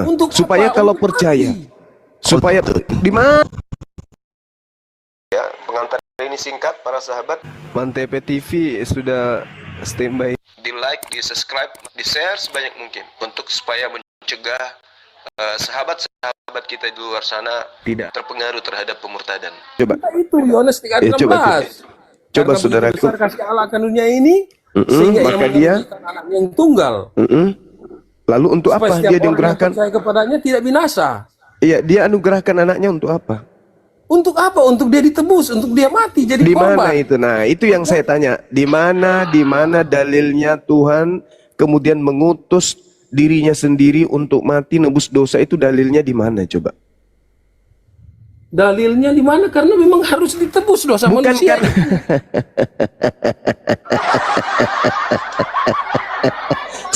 Untuk supaya apa? kalau Untuk percaya, mati. supaya di mana? Ya, pengantar ini singkat para sahabat. Mantep TV sudah standby. Di like, di subscribe, di share sebanyak mungkin untuk supaya mencegah sahabat-sahabat kita di luar sana tidak terpengaruh terhadap pemurtadan. Coba. Itu Yohanes 3:16. Coba Karena begitu saudaraku. besar kasih Allah akan dunia ini, sehingga ia maka dia memberikan anaknya yang tunggal. Lalu untuk Supaya apa setiap dia orang yang dianugerahkan? percaya kepadanya tidak binasa. Iya, dia anugerahkan anaknya untuk apa? Untuk apa? Untuk dia ditebus, untuk dia mati jadi Di korban. mana itu? Nah, itu yang saya tanya. Di mana dalilnya Tuhan kemudian mengutus dirinya sendiri untuk mati nebus dosa, itu dalilnya di mana coba? Dalilnya di mana? Karena memang harus ditebus dosa Bukan manusia. karena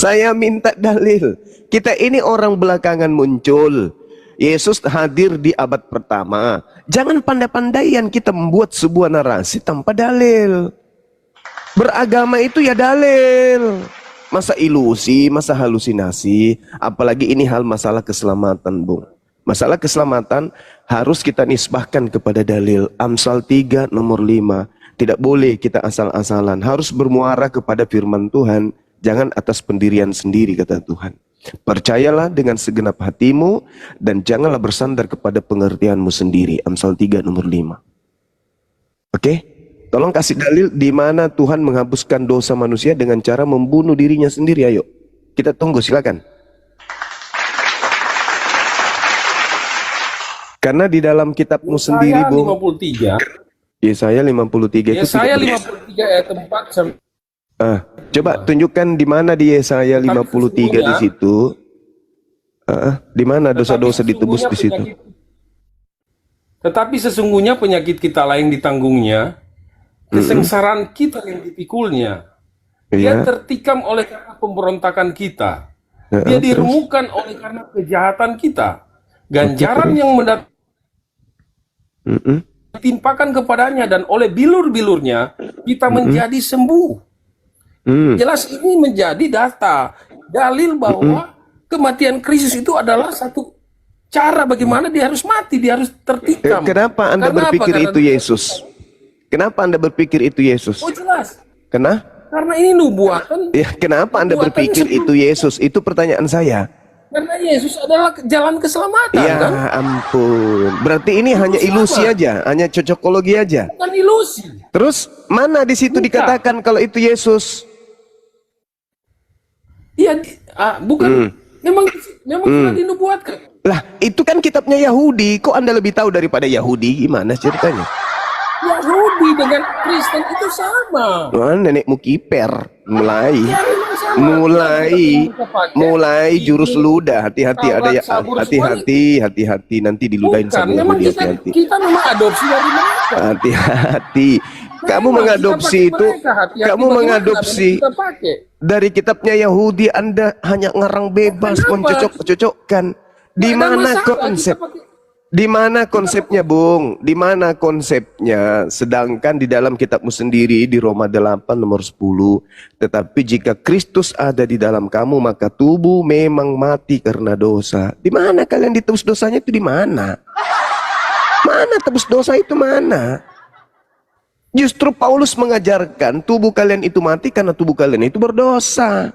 saya minta dalil. Kita ini orang belakangan muncul. Yesus hadir di abad pertama. Jangan pandai-pandaian kita membuat sebuah narasi tanpa dalil. Beragama itu ya dalil. Masa ilusi, masa halusinasi. Apalagi ini hal masalah keselamatan, Bung. Masalah keselamatan harus kita nisbahkan kepada dalil. Amsal 3 nomor 5. Tidak boleh kita asal-asalan. Harus bermuara kepada firman Tuhan. Jangan atas pendirian sendiri, kata Tuhan. Percayalah dengan segenap hatimu dan janganlah bersandar kepada pengertianmu sendiri. Amsal 3 nomor 5. Oke? Tolong kasih dalil di mana Tuhan menghapuskan dosa manusia dengan cara membunuh dirinya sendiri. Ayo. Kita tunggu, silakan. Karena di dalam kitabmu sendiri, Bung. Yesaya 53 itu Yesaya 53 ayat 4. Coba tunjukkan di mana di Yesaya 53 di situ. Di mana dosa-dosa ditebus di situ. Tetapi sesungguhnya penyakit kita lah yang ditanggungnya, kesengsaraan kita yang dipikulnya. Dia tertikam oleh karena pemberontakan kita. Dia diremukkan oleh karena kejahatan kita. Ganjaran yang ditimpakan kepadanya dan oleh bilur-bilurnya kita menjadi sembuh. Jelas ini menjadi data, dalil bahwa kematian Kristus itu adalah satu cara bagaimana dia harus mati, dia harus tertikam. Kenapa Anda berpikir itu Yesus? Kenapa Anda berpikir itu Yesus? Oh jelas. Kenapa? Karena ini nubuatan. Ya, kenapa Anda berpikir itu Yesus? Itu pertanyaan saya. Karena Yesus adalah jalan keselamatan, ya, kan? Ampun. Berarti ini hanya ilusi aja, hanya cocokologi aja. Bukan ilusi. Terus mana di situ dikatakan kalau itu Yesus? Iya, bukan. Memang sudah dinubuatkan. Lah, itu kan kitabnya Yahudi. Kok Anda lebih tahu daripada Yahudi? Gimana ceritanya? Yahudi dengan Kristen itu sama. Nenekmu kiper, mulai jurus ludah. Hati-hati, ada ya. Hati-hati, nanti diludahin sama Yahudi. Hati-hati. Kita memang adopsi dari mereka. Hati-hati. Kamu mengadopsi itu, kamu mengadopsi dari kitabnya Yahudi. Anda hanya ngarang bebas, mencocok-cocokkan. Di mana konsep? Di mana konsepnya, Bung? Di mana konsepnya? Sedangkan di dalam kitabmu sendiri di Roma 8 nomor 10, tetapi jika Kristus ada di dalam kamu, maka tubuh memang mati karena dosa. Di mana kalian ditebus dosanya itu di mana? Mana tebus dosa itu mana? Justru Paulus mengajarkan tubuh kalian itu mati karena tubuh kalian itu berdosa.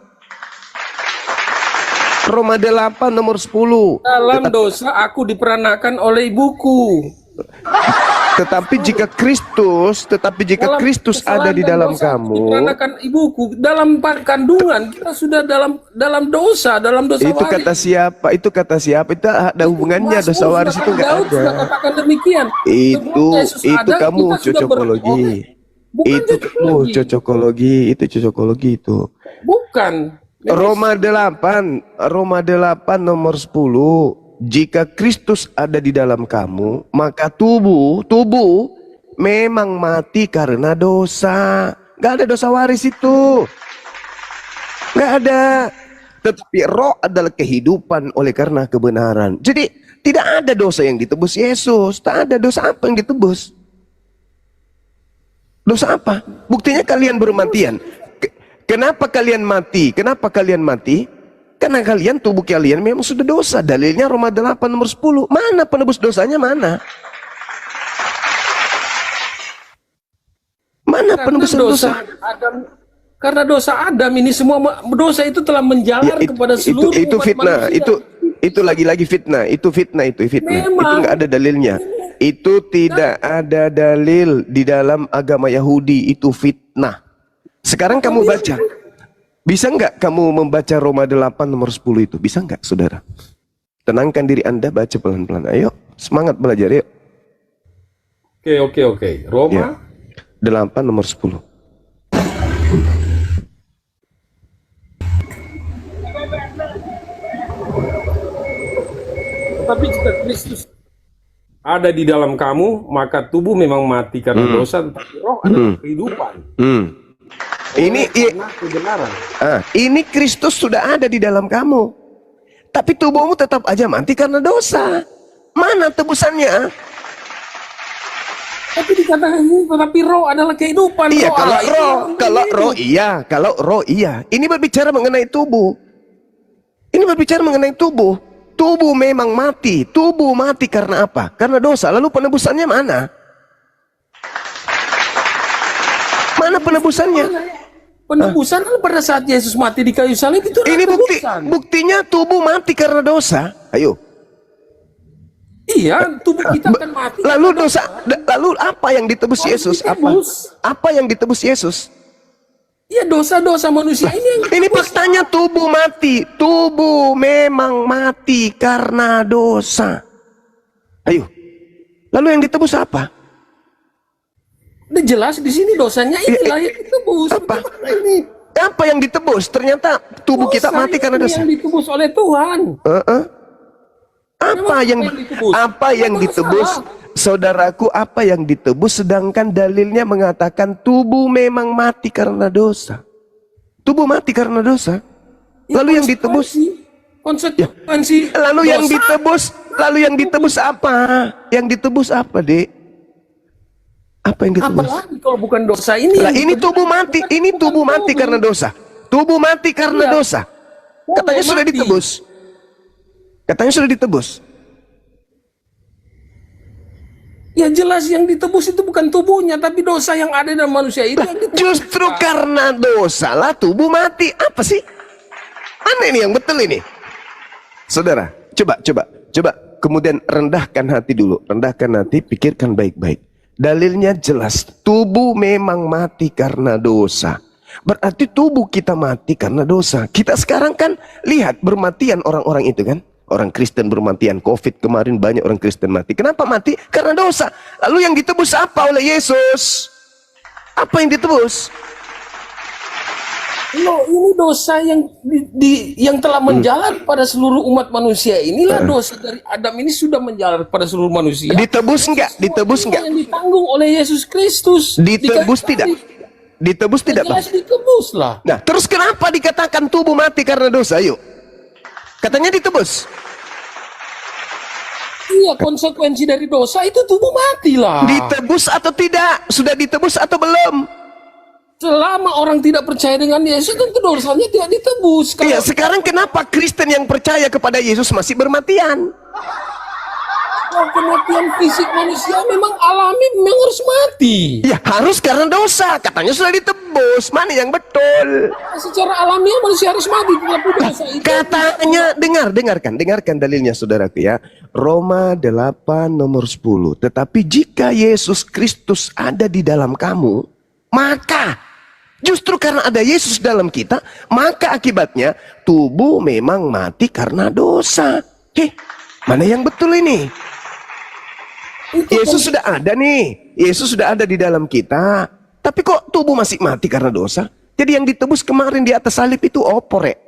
Roma 8 nomor 10. Dalam dosa aku diperanakan oleh ibuku. Tetapi jika Kristus ada di dalam kamu, diperanakan ibuku. Dalam kandungan kita sudah dalam dosa itu waris. Kata siapa? Itu kata siapa? Itu ada hubungannya dosa waris itu enggak ada. Sudah katakan demikian. Itu kamu cocokologi. Itu kamu cocokologi, itu cocokologi itu. Bukan. Roma 8 nomor 10. Jika Kristus ada di dalam kamu, maka tubuh memang mati karena dosa. Gak ada dosa waris itu. Gak ada. Tetapi roh adalah kehidupan oleh karena kebenaran. Jadi tidak ada dosa yang ditebus Yesus. Tak ada dosa apa yang ditebus. Dosa apa? Buktinya kalian bermatian. Kenapa kalian mati? Kenapa kalian mati? Karena kalian, tubuh kalian memang sudah dosa. Dalilnya Roma 8 nomor 10. Mana penebus dosanya, mana? Mana penebus dosa? Karena dosa Adam ini semua dosa itu telah menjalar kepada seluruh itu umat fitnah. manusia. Itu lagi-lagi fitnah. Itu fitnah. Itu Memang. nggak ada dalilnya. Itu tidak ada dalil di dalam agama Yahudi. Itu fitnah. Sekarang kamu baca. Bisa nggak kamu membaca Roma 8 nomor 10 itu? Bisa nggak, saudara? Tenangkan diri Anda, baca pelan-pelan. Ayo, semangat belajar, yuk. Oke. Roma 8 nomor 10. Tetapi jika Kristus ada di dalam kamu, maka tubuh memang mati karena dosa, tetapi roh adalah kehidupan. Kebenaran. Ini Kristus sudah ada di dalam kamu, tapi tubuhmu tetap aja mati karena dosa. Mana tebusannya? Tapi dikatakan ini, tetapi roh adalah kehidupan. Iya, kalau roh iya. Ini berbicara mengenai tubuh. Tubuh memang mati. Tubuh mati karena apa? Karena dosa. Lalu penebusannya mana? Mana penebusannya? Penebusan pada saat Yesus mati di kayu salib itu. Ini buktinya tubuh mati karena dosa. Ayo. Iya, tubuh kita akan mati. Lalu apa yang ditebus Yesus? Apa yang ditebus Yesus? Ya, dosa-dosa manusia Ini faktanya, tubuh mati. Tubuh memang mati karena dosa. Ayo. Lalu yang ditebus apa? Udah jelas di sini dosanya inilah yang ditebus. Apa yang ditebus? Ternyata tubuh kita mati karena dosa. Yang ditebus oleh Tuhan. Apa yang ditebus? Saudaraku, apa yang ditebus sedangkan dalilnya mengatakan tubuh memang mati karena dosa. Tubuh mati karena dosa. Lalu yang ditebus konsekuensi. Lalu yang ditebus apa? Yang ditebus apa, Dek? Apa yang ditebus? Apalagi kalau bukan dosa ini. Ini tubuh mati, karena dosa. Tubuh mati karena dosa. Katanya sudah ditebus. Ya jelas yang ditebus itu bukan tubuhnya, tapi dosa yang ada dalam manusia itu yang ditebus. Justru karena dosa lah tubuh mati. Apa sih? Mana ini yang betul ini? Saudara, coba kemudian rendahkan hati dulu. Rendahkan hati, pikirkan baik-baik. Dalilnya jelas, tubuh memang mati karena dosa. Berarti tubuh kita mati karena dosa. Kita sekarang kan lihat bermatian orang-orang itu kan. Orang Kristen bermatian, COVID kemarin banyak orang Kristen mati. Kenapa mati? Karena dosa. Lalu yang ditebus apa oleh Yesus? Apa yang ditebus? Ini dosa yang telah menjalar pada seluruh umat manusia. Inilah dosa dari Adam ini sudah menjalar pada seluruh manusia. Ditebus enggak? Yang ditanggung oleh Yesus Kristus. Ditebus tidak? Ditebus tidak, Bang? Jelas ditebus lah. Nah, terus kenapa dikatakan tubuh mati karena dosa? Yuk. Katanya ditebus. Iya, konsekuensi dari dosa itu tubuh mati lah. Ditebus atau tidak? Sudah ditebus atau belum? Selama orang tidak percaya dengan Yesus, tentu dosanya tidak ditebus. Iya, sekarang kenapa Kristen yang percaya kepada Yesus masih bermatian? Kematian fisik manusia memang alami, memang harus mati. Ya, harus karena dosa. Katanya sudah ditebus. Mana yang betul? Secara alamiah manusia harus mati, tetapi dosa itu. Katanya, dengarkan dalilnya saudaraku ya. Roma 8 nomor 10. Tetapi jika Yesus Kristus ada di dalam kamu, maka justru karena ada Yesus dalam kita, maka akibatnya tubuh memang mati karena dosa. Mana yang betul ini? Yesus sudah ada nih. Yesus sudah ada di dalam kita. Tapi kok tubuh masih mati karena dosa? Jadi yang ditebus kemarin di atas salib itu opore.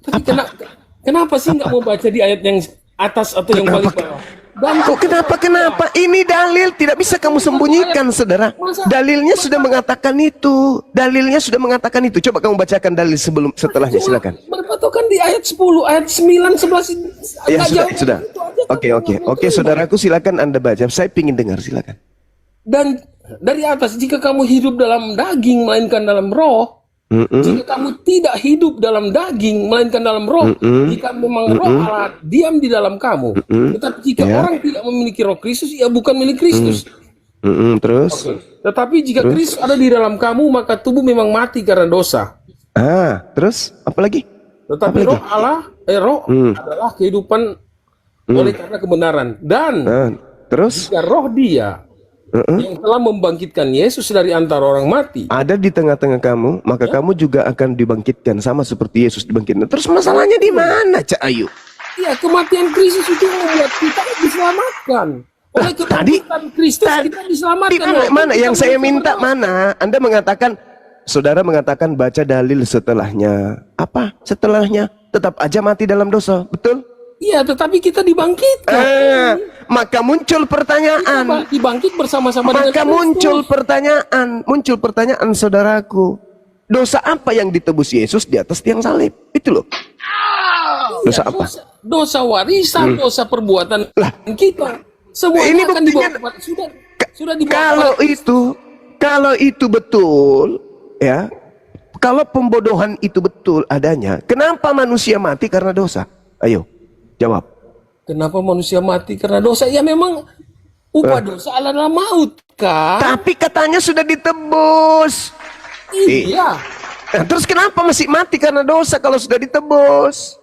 Tapi kenapa sih nggak mau baca di ayat yang atas atau yang paling bawah? Kok kenapa? Ini dalil, tidak bisa kamu sembunyikan, saudara. Dalilnya sudah mengatakan itu. Coba kamu bacakan dalil setelahnya, silakan. Berpatokan di ayat 10, ayat 9, 11. Ya, sudah. Oke, saudaraku, silakan Anda baca. Saya ingin dengar, silakan. Dan dari atas, jika kamu hidup dalam daging melainkan dalam roh, Jika kamu tidak hidup dalam daging, melainkan dalam roh, jika memang roh Allah diam di dalam kamu. Tetapi jika orang tidak memiliki roh Kristus, ia bukan milik Kristus. Terus? Tetapi jika Kristus ada di dalam kamu, maka tubuh memang mati karena dosa. Terus apa lagi? Tetapi roh Allah, roh adalah kehidupan oleh karena kebenaran. Dan terus jika roh Dia yang telah membangkitkan Yesus dari antara orang mati ada di tengah-tengah kamu, maka kamu juga akan dibangkitkan sama seperti Yesus dibangkitkan. Terus masalahnya di mana, Cak Ayu? ya, kematian Kristus itu membuat kita diselamatkan. Oleh kebangkitan Kristus kita diselamatkan. Mana yang saya minta mana? Anda mengatakan, saudara mengatakan baca dalil setelahnya. Apa setelahnya? Tetap aja mati dalam dosa, betul? Iya, tetapi kita dibangkitkan. Maka muncul pertanyaan. Dibangkit bersama-sama dengan Maka muncul pertanyaan saudaraku. Dosa apa yang ditebus Yesus di atas tiang salib? Itu loh. Dosa apa? Dosa warisan, dosa perbuatan kita. Semua ini akan buktinya, dibawa sudah dibawa. Kalau itu betul, ya. Kalau pembodohan itu betul adanya, kenapa manusia mati karena dosa? Ayo, jawab. Kenapa manusia mati karena dosa? Ya memang upah dosa adalah maut, kan? Tapi katanya sudah ditebus. Iya. Nah, terus kenapa masih mati karena dosa kalau sudah ditebus?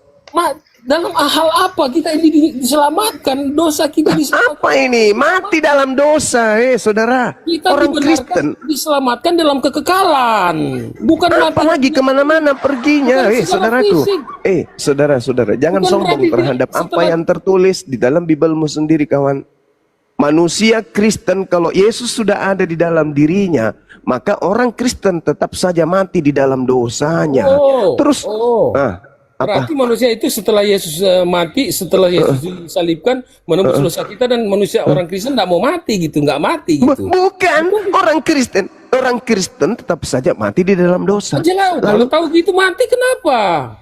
Dalam hal apa kita ini diselamatkan? Dosa kita diselamatkan. Apa ini? Mati dalam dosa, saudara. Kita orang Kristen diselamatkan dalam kekekalan. Bukan apa lagi kemana-mana perginya, saudaraku. Saudara-saudara, jangan sombong terhadap apa yang tertulis di dalam Bibelmu sendiri, kawan. Manusia Kristen kalau Yesus sudah ada di dalam dirinya, maka orang Kristen tetap saja mati di dalam dosanya. Terus, berarti manusia itu setelah Yesus mati, setelah Yesus disalibkan, menembus dosa kita, dan manusia orang Kristen tidak mau mati gitu, nggak mati gitu. Bukan, orang Kristen tetap saja mati di dalam dosa. Lalu tahu gitu mati kenapa?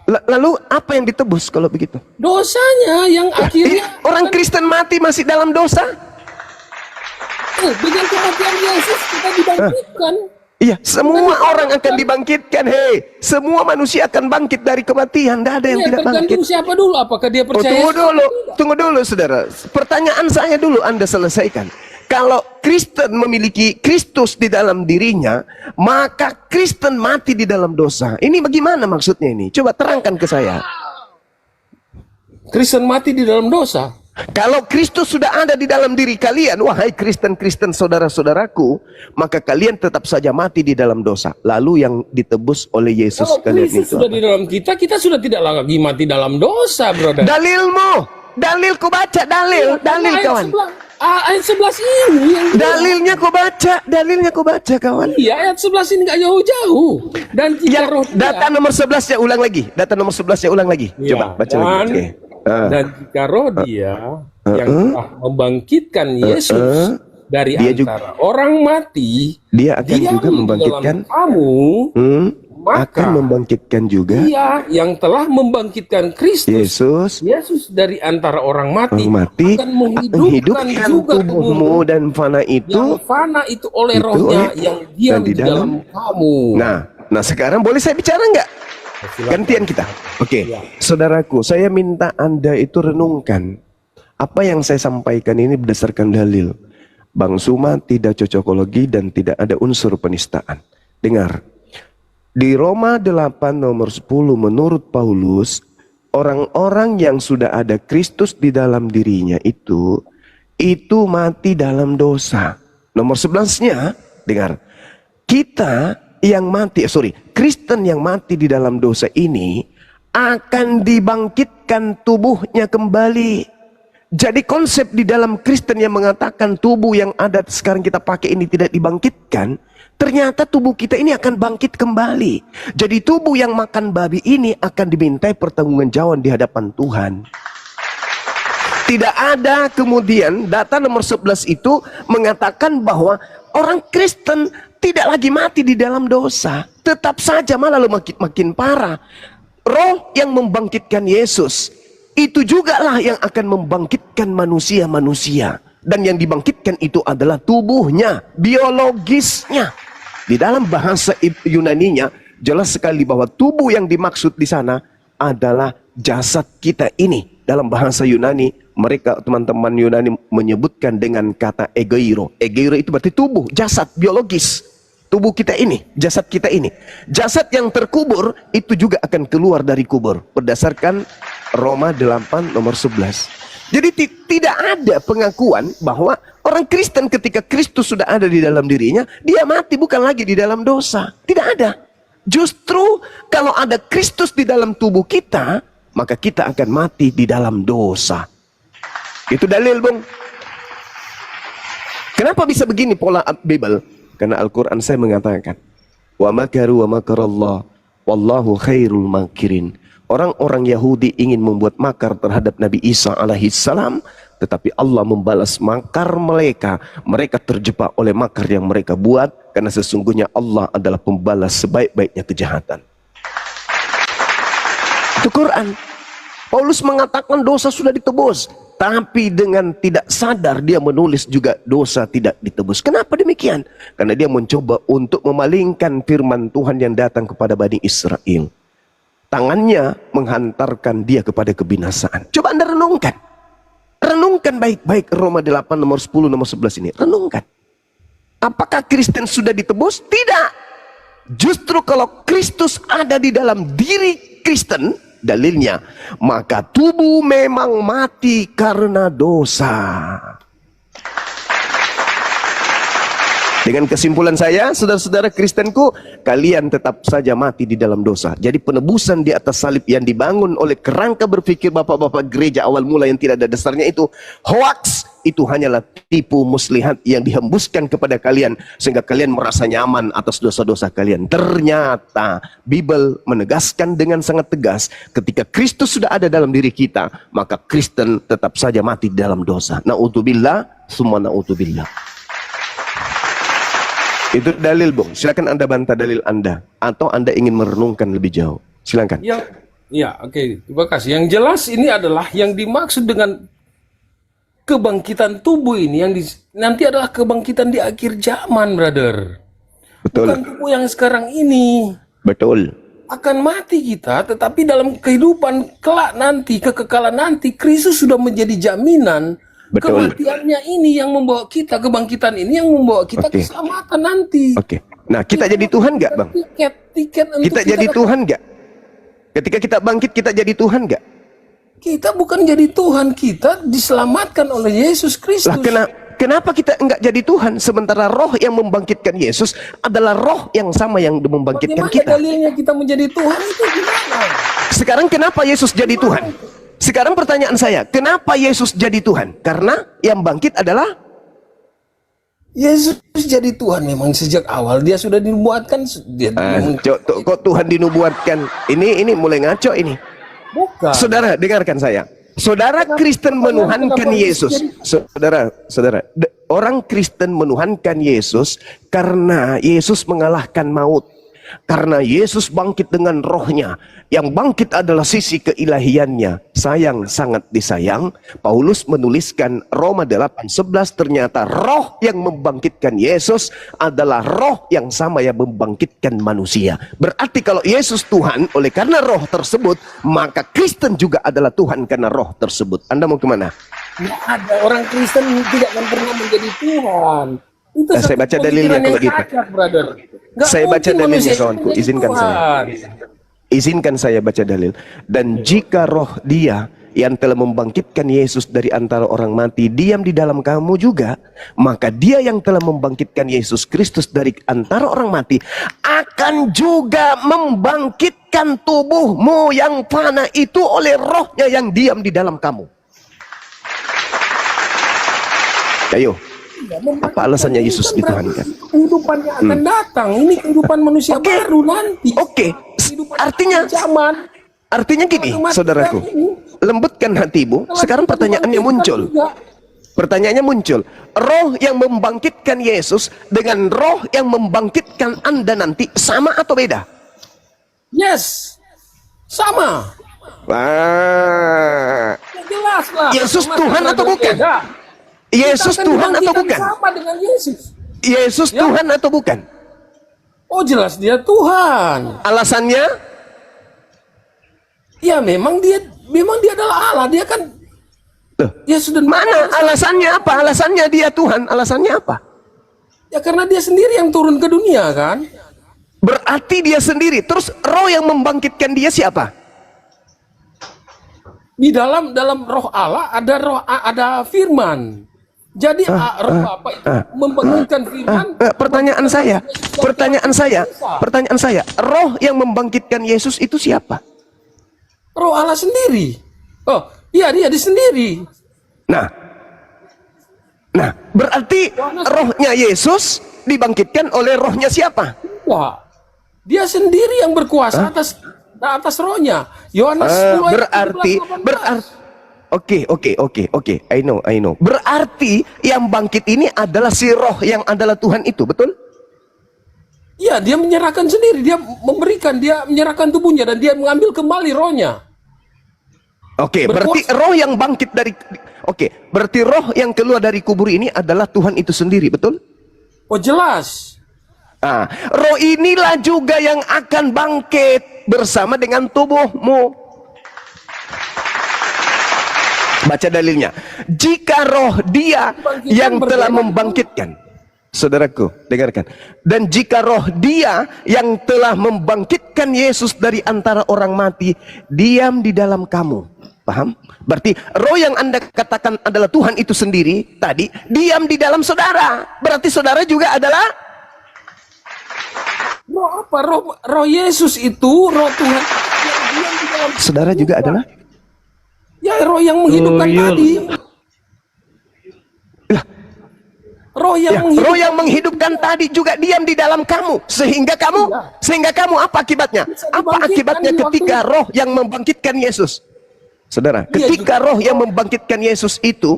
Lalu apa yang ditebus kalau begitu? Dosanya yang akhirnya orang Kristen mati masih dalam dosa. Dengan kematian Yesus kita dibangkitkan. Iya, semua orang akan dibangkitkan. Semua manusia akan bangkit dari kematian. Tidak ada yang tidak bangkit. Tergantung siapa dulu, apakah dia percaya? Tunggu dulu, saudara. Pertanyaan saya dulu Anda selesaikan. Kalau Kristen memiliki Kristus di dalam dirinya, maka Kristen mati di dalam dosa. Ini bagaimana maksudnya ini? Coba terangkan ke saya. Kristen mati di dalam dosa. Kalau Kristus sudah ada di dalam diri kalian, wahai Kristen-Kristen saudara-saudaraku, maka kalian tetap saja mati di dalam dosa. Lalu yang ditebus oleh Yesus kalau kalian Kristus itu sudah di dalam kita sudah tidak lagi mati dalam dosa, brother. Dalilmu, dalilku baca, dalil kawan. Ayat 11 ini yang dalilnya ku baca kawan. Iya, ayat 11 ini nggak jauh-jauh. Dan jika roh data nomor 11 ya ulang lagi. Coba baca lagi. Dan jika roh dia yang telah membangkitkan Yesus dari antara orang mati, dia akan juga membangkitkan kamu, maka akan membangkitkan juga dia yang telah membangkitkan Kristus Yesus dari antara orang mati, akan menghidupkan juga tubuhmu dan fana itu, yang fana itu oleh rohnya yang diam di dalam kamu. Nah sekarang boleh saya bicara nggak? Gantian kita. Oke. Saudaraku, saya minta Anda itu renungkan apa yang saya sampaikan ini berdasarkan dalil. Bang Suma tidak cocokologi dan tidak ada unsur penistaan. Dengar. Di Roma 8 nomor 10 menurut Paulus, orang-orang yang sudah ada Kristus di dalam dirinya itu mati dalam dosa. Nomor 11-nya, dengar. Kristen yang mati di dalam dosa ini akan dibangkitkan tubuhnya kembali. Jadi konsep di dalam Kristen yang mengatakan tubuh yang ada sekarang kita pakai ini tidak dibangkitkan, ternyata tubuh kita ini akan bangkit kembali. Jadi tubuh yang makan babi ini akan dimintai pertanggungjawaban di hadapan Tuhan. Tidak ada kemudian data nomor 11 itu mengatakan bahwa orang Kristen tidak lagi mati di dalam dosa. Tetap saja malah makin parah. Roh yang membangkitkan Yesus itu juga lah yang akan membangkitkan manusia-manusia. Dan yang dibangkitkan itu adalah tubuhnya, biologisnya. Di dalam bahasa Yunaninya, jelas sekali bahwa tubuh yang dimaksud di sana adalah jasad kita ini. Dalam bahasa Yunani, mereka teman-teman Yunani menyebutkan dengan kata egeiro. Egeiro itu berarti tubuh, jasad biologis. Tubuh kita ini, jasad kita ini. Jasad yang terkubur itu juga akan keluar dari kubur. Berdasarkan Roma 8 nomor 11. Jadi tidak ada pengakuan bahwa orang Kristen ketika Kristus sudah ada di dalam dirinya, dia mati bukan lagi di dalam dosa. Tidak ada. Justru kalau ada Kristus di dalam tubuh kita, maka kita akan mati di dalam dosa. Itu dalil, Bung. Kenapa bisa begini pola Bible? Karena Al-Quran saya mengatakan, wa makaru wa makarallah, wallahu khairul makirin. Orang-orang Yahudi ingin membuat makar terhadap Nabi Isa alaihissalam, tetapi Allah membalas makar mereka. Mereka terjebak oleh makar yang mereka buat, karena sesungguhnya Allah adalah pembalas sebaik-baiknya kejahatan. Itu Quran. Paulus mengatakan dosa sudah ditebus, tapi dengan tidak sadar dia menulis juga dosa tidak ditebus. Kenapa demikian? Karena dia mencoba untuk memalingkan firman Tuhan yang datang kepada Bani Israel. Tangannya menghantarkan dia kepada kebinasaan. Coba Anda renungkan. Renungkan baik-baik Roma 8 nomor 10 nomor 11 ini. Renungkan. Apakah Kristen sudah ditebus? Tidak. Justru kalau Kristus ada di dalam diri Kristen, dalilnya, maka tubuh memang mati karena dosa. Dengan kesimpulan saya, saudara-saudara Kristenku, kalian tetap saja mati di dalam dosa. Jadi penebusan di atas salib yang dibangun oleh kerangka berpikir bapak-bapak gereja awal mula yang tidak ada dasarnya itu hoax. Itu hanyalah tipu muslihat yang dihembuskan kepada kalian sehingga kalian merasa nyaman atas dosa-dosa kalian. Ternyata Bible menegaskan dengan sangat tegas, ketika Kristus sudah ada dalam diri kita, maka Kristen tetap saja mati dalam dosa. Na'udzubillah, summa na'udzubillah. Itu dalil, Bung. Silakan Anda bantah dalil Anda, atau Anda ingin merenungkan lebih jauh. Silakan. Ya, oke. Terima kasih. Yang jelas ini adalah yang dimaksud dengan kebangkitan tubuh ini nanti adalah kebangkitan di akhir zaman, brother. Betul. Bukan tubuh yang sekarang ini. Betul. Akan mati kita, tetapi dalam kehidupan kelak nanti, kekekalan nanti, Kristus sudah menjadi jaminan. Betul. Kematiannya ini yang membawa kita, kebangkitan ini yang membawa kita keselamatan nanti. Oke. Nah, kita jadi Tuhan nggak, Bang? Tiket untuk Kita jadi Tuhan nggak? Ketika kita bangkit, kita jadi Tuhan nggak? Kita bukan jadi Tuhan, kita diselamatkan oleh Yesus Kristus. Lah, kenapa kita enggak jadi Tuhan sementara roh yang membangkitkan Yesus adalah roh yang sama yang membangkitkan kita? Bagaimana dalilnya kita menjadi Tuhan itu gimana? Sekarang kenapa Yesus jadi Tuhan? Sekarang pertanyaan saya, kenapa Yesus jadi Tuhan? Karena yang bangkit adalah Yesus jadi Tuhan memang sejak awal dia sudah dinubuatkan. Kok Tuhan dinubuatkan? Ini mulai ngaco ini. Bukan. Saudara, dengarkan saya. Saudara Kristen menuhankan Yesus. Saudara, orang Kristen menuhankan Yesus karena Yesus mengalahkan maut. Karena Yesus bangkit dengan rohnya. Yang bangkit adalah sisi keilahiannya. Sayang, sangat disayang. Paulus menuliskan Roma 8:11, ternyata roh yang membangkitkan Yesus adalah roh yang sama yang membangkitkan manusia. Berarti kalau Yesus Tuhan, oleh karena roh tersebut, maka Kristen juga adalah Tuhan karena roh tersebut. Anda mau kemana? Tidak ada orang Kristen tidak akan pernah menjadi Tuhan. Itu saya baca dalilnya kalau gitu. Saya baca dalilnya, kawanku. Izinkan saya. Izinkan saya baca dalil. Dan jika roh dia yang telah membangkitkan Yesus dari antara orang mati diam di dalam kamu juga, maka dia yang telah membangkitkan Yesus Kristus dari antara orang mati akan juga membangkitkan tubuhmu yang fana itu oleh rohnya yang diam di dalam kamu. Ayo. Apa alasannya Yesus dituhankan? Kehidupannya akan datang. Ini kehidupan manusia baru nanti. Artinya gini, saudaraku. Lembutkan hatimu. Sekarang pertanyaannya muncul. Pertanyaannya muncul. Roh yang membangkitkan Yesus dengan roh yang membangkitkan Anda nanti sama atau beda? Yes. Sama. Jelas lah. Yesus Tuhan atau bukan? Yesus Tuhan atau bukan? Sama dengan Yesus. Yesus Tuhan atau bukan? Oh jelas dia Tuhan. Alasannya? Ya memang dia adalah Allah. Dia kan Loh, dia sudah mana alasannya apa? Alasannya dia Tuhan. Alasannya apa? ya karena dia sendiri yang turun ke dunia kan. Berarti dia sendiri. Terus roh yang membangkitkan dia siapa? Di dalam roh Allah ada firman. Jadi roh Bapa itu membangkitkan firman. Pertanyaan saya, roh yang membangkitkan Yesus itu siapa? Roh Allah sendiri. Oh, iya dia sendiri. Nah, berarti rohnya Yesus dibangkitkan oleh rohnya siapa? Wah, dia sendiri yang berkuasa atas rohnya. Yohanes 10 ayat 17, 18. Oke. I know. Berarti yang bangkit ini adalah si roh yang adalah Tuhan itu, betul? Iya, dia menyerahkan sendiri, dia menyerahkan tubuhnya dan dia mengambil kembali rohnya. Oke, berarti roh yang bangkit dari berarti roh yang keluar dari kubur ini adalah Tuhan itu sendiri, betul? Oh, jelas. Roh inilah juga yang akan bangkit bersama dengan tubuhmu. Baca dalilnya. Jika roh dia yang telah membangkitkan, saudaraku, dengarkan. Dan jika roh dia yang telah membangkitkan Yesus dari antara orang mati diam di dalam kamu. Paham? Berarti roh yang Anda katakan adalah Tuhan itu sendiri tadi diam di dalam saudara. Berarti saudara juga adalah Roh apa? Roh Yesus itu roh Tuhan yang diam di dalam saudara juga adalah ya roh yang menghidupkan tadi. Roh yang menghidupkan tadi juga diam di dalam kamu sehingga kamu apa akibatnya? Apa akibatnya ketika roh yang membangkitkan Yesus? Saudara, ketika roh yang membangkitkan Yesus itu,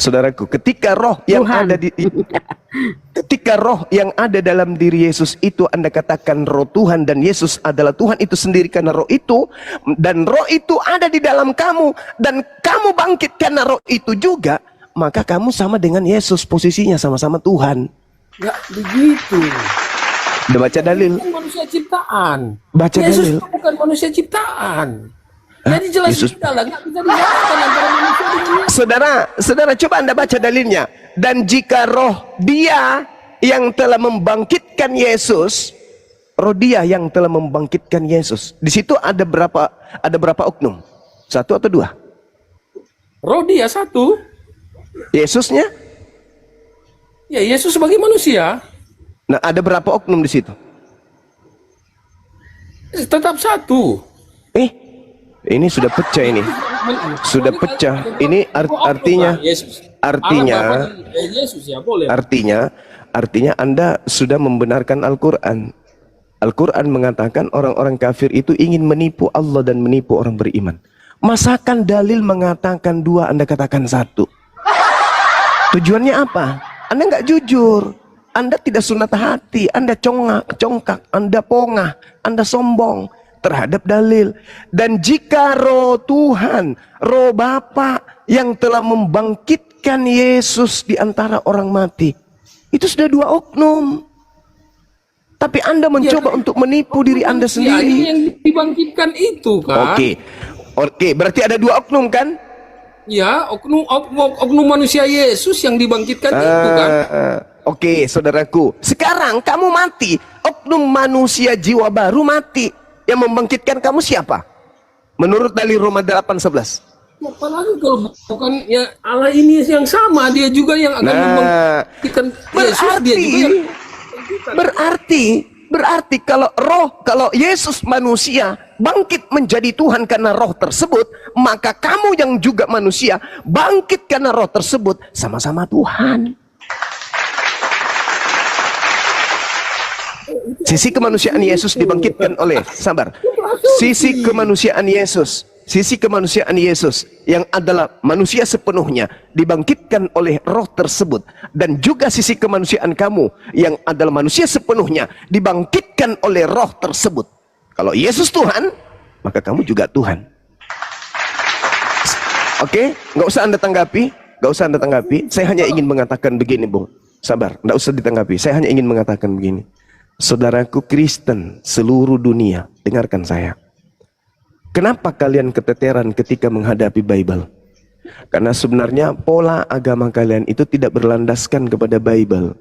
saudaraku, ketika roh yang ada dalam diri Yesus itu Anda katakan roh Tuhan dan Yesus adalah Tuhan itu sendiri karena roh itu, dan roh itu ada di dalam kamu dan kamu bangkit karena roh itu juga, maka kamu sama dengan Yesus, posisinya sama-sama Tuhan. Enggak begitu. Udah baca dalil? Bukan manusia ciptaan. Baca Yesus dalil. bukan manusia ciptaan. Jadi jelas Yesus nggak bisa dibedakan antara manusia dengan Yesus. Saudara coba Anda baca dalilnya. Dan jika roh dia yang telah membangkitkan Yesus, roh dia yang telah membangkitkan Yesus. Di situ ada berapa oknum? 1 atau 2? Roh dia 1. Yesusnya? Ya Yesus sebagai manusia. Nah, ada berapa oknum di situ? Tetap 1. Ini sudah pecah ini. Sudah pecah. Ini artinya Anda sudah membenarkan Al-Qur'an. Al-Qur'an mengatakan orang-orang kafir itu ingin menipu Allah dan menipu orang beriman. Masakan dalil mengatakan 2, Anda katakan 1? Tujuannya apa? Anda nggak jujur. Anda tidak sunat hati. Anda congkak. Anda pongah. Anda sombong terhadap dalil. Dan jika roh Tuhan, roh Bapa yang telah membangkitkan Yesus di antara orang mati, itu sudah 2 oknum. Tapi Anda mencoba untuk menipu diri Anda sendiri. Ini yang dibangkitkan itu kan. Oke, berarti ada 2 oknum kan? Ya, oknum manusia Yesus yang dibangkitkan itu kan. Oke, saudaraku. Sekarang kamu mati, oknum manusia jiwa baru mati. Yang membangkitkan kamu siapa? Menurut dalil Roma 8:11. Apalagi kalau bukan ya Allah ini yang sama, dia juga yang akan membangkitkan Yesus, dia juga yang berarti kalau Yesus manusia bangkit menjadi Tuhan karena roh tersebut, maka kamu yang juga manusia bangkit karena roh tersebut, sama-sama Tuhan. Sisi kemanusiaan Yesus dibangkitkan oleh sisi kemanusiaan Yesus yang adalah manusia sepenuhnya dibangkitkan oleh roh tersebut, dan juga sisi kemanusiaan kamu yang adalah manusia sepenuhnya dibangkitkan oleh roh tersebut. Kalau Yesus Tuhan, maka kamu juga Tuhan. Oke, nggak usah Anda tanggapi. Saya hanya ingin mengatakan begini, Bung. Sabar, nggak usah ditanggapi. Saya hanya ingin mengatakan begini. Saudaraku Kristen seluruh dunia, dengarkan saya. Kenapa kalian keteteran ketika menghadapi Bible? Karena sebenarnya pola agama kalian itu tidak berlandaskan kepada Bible.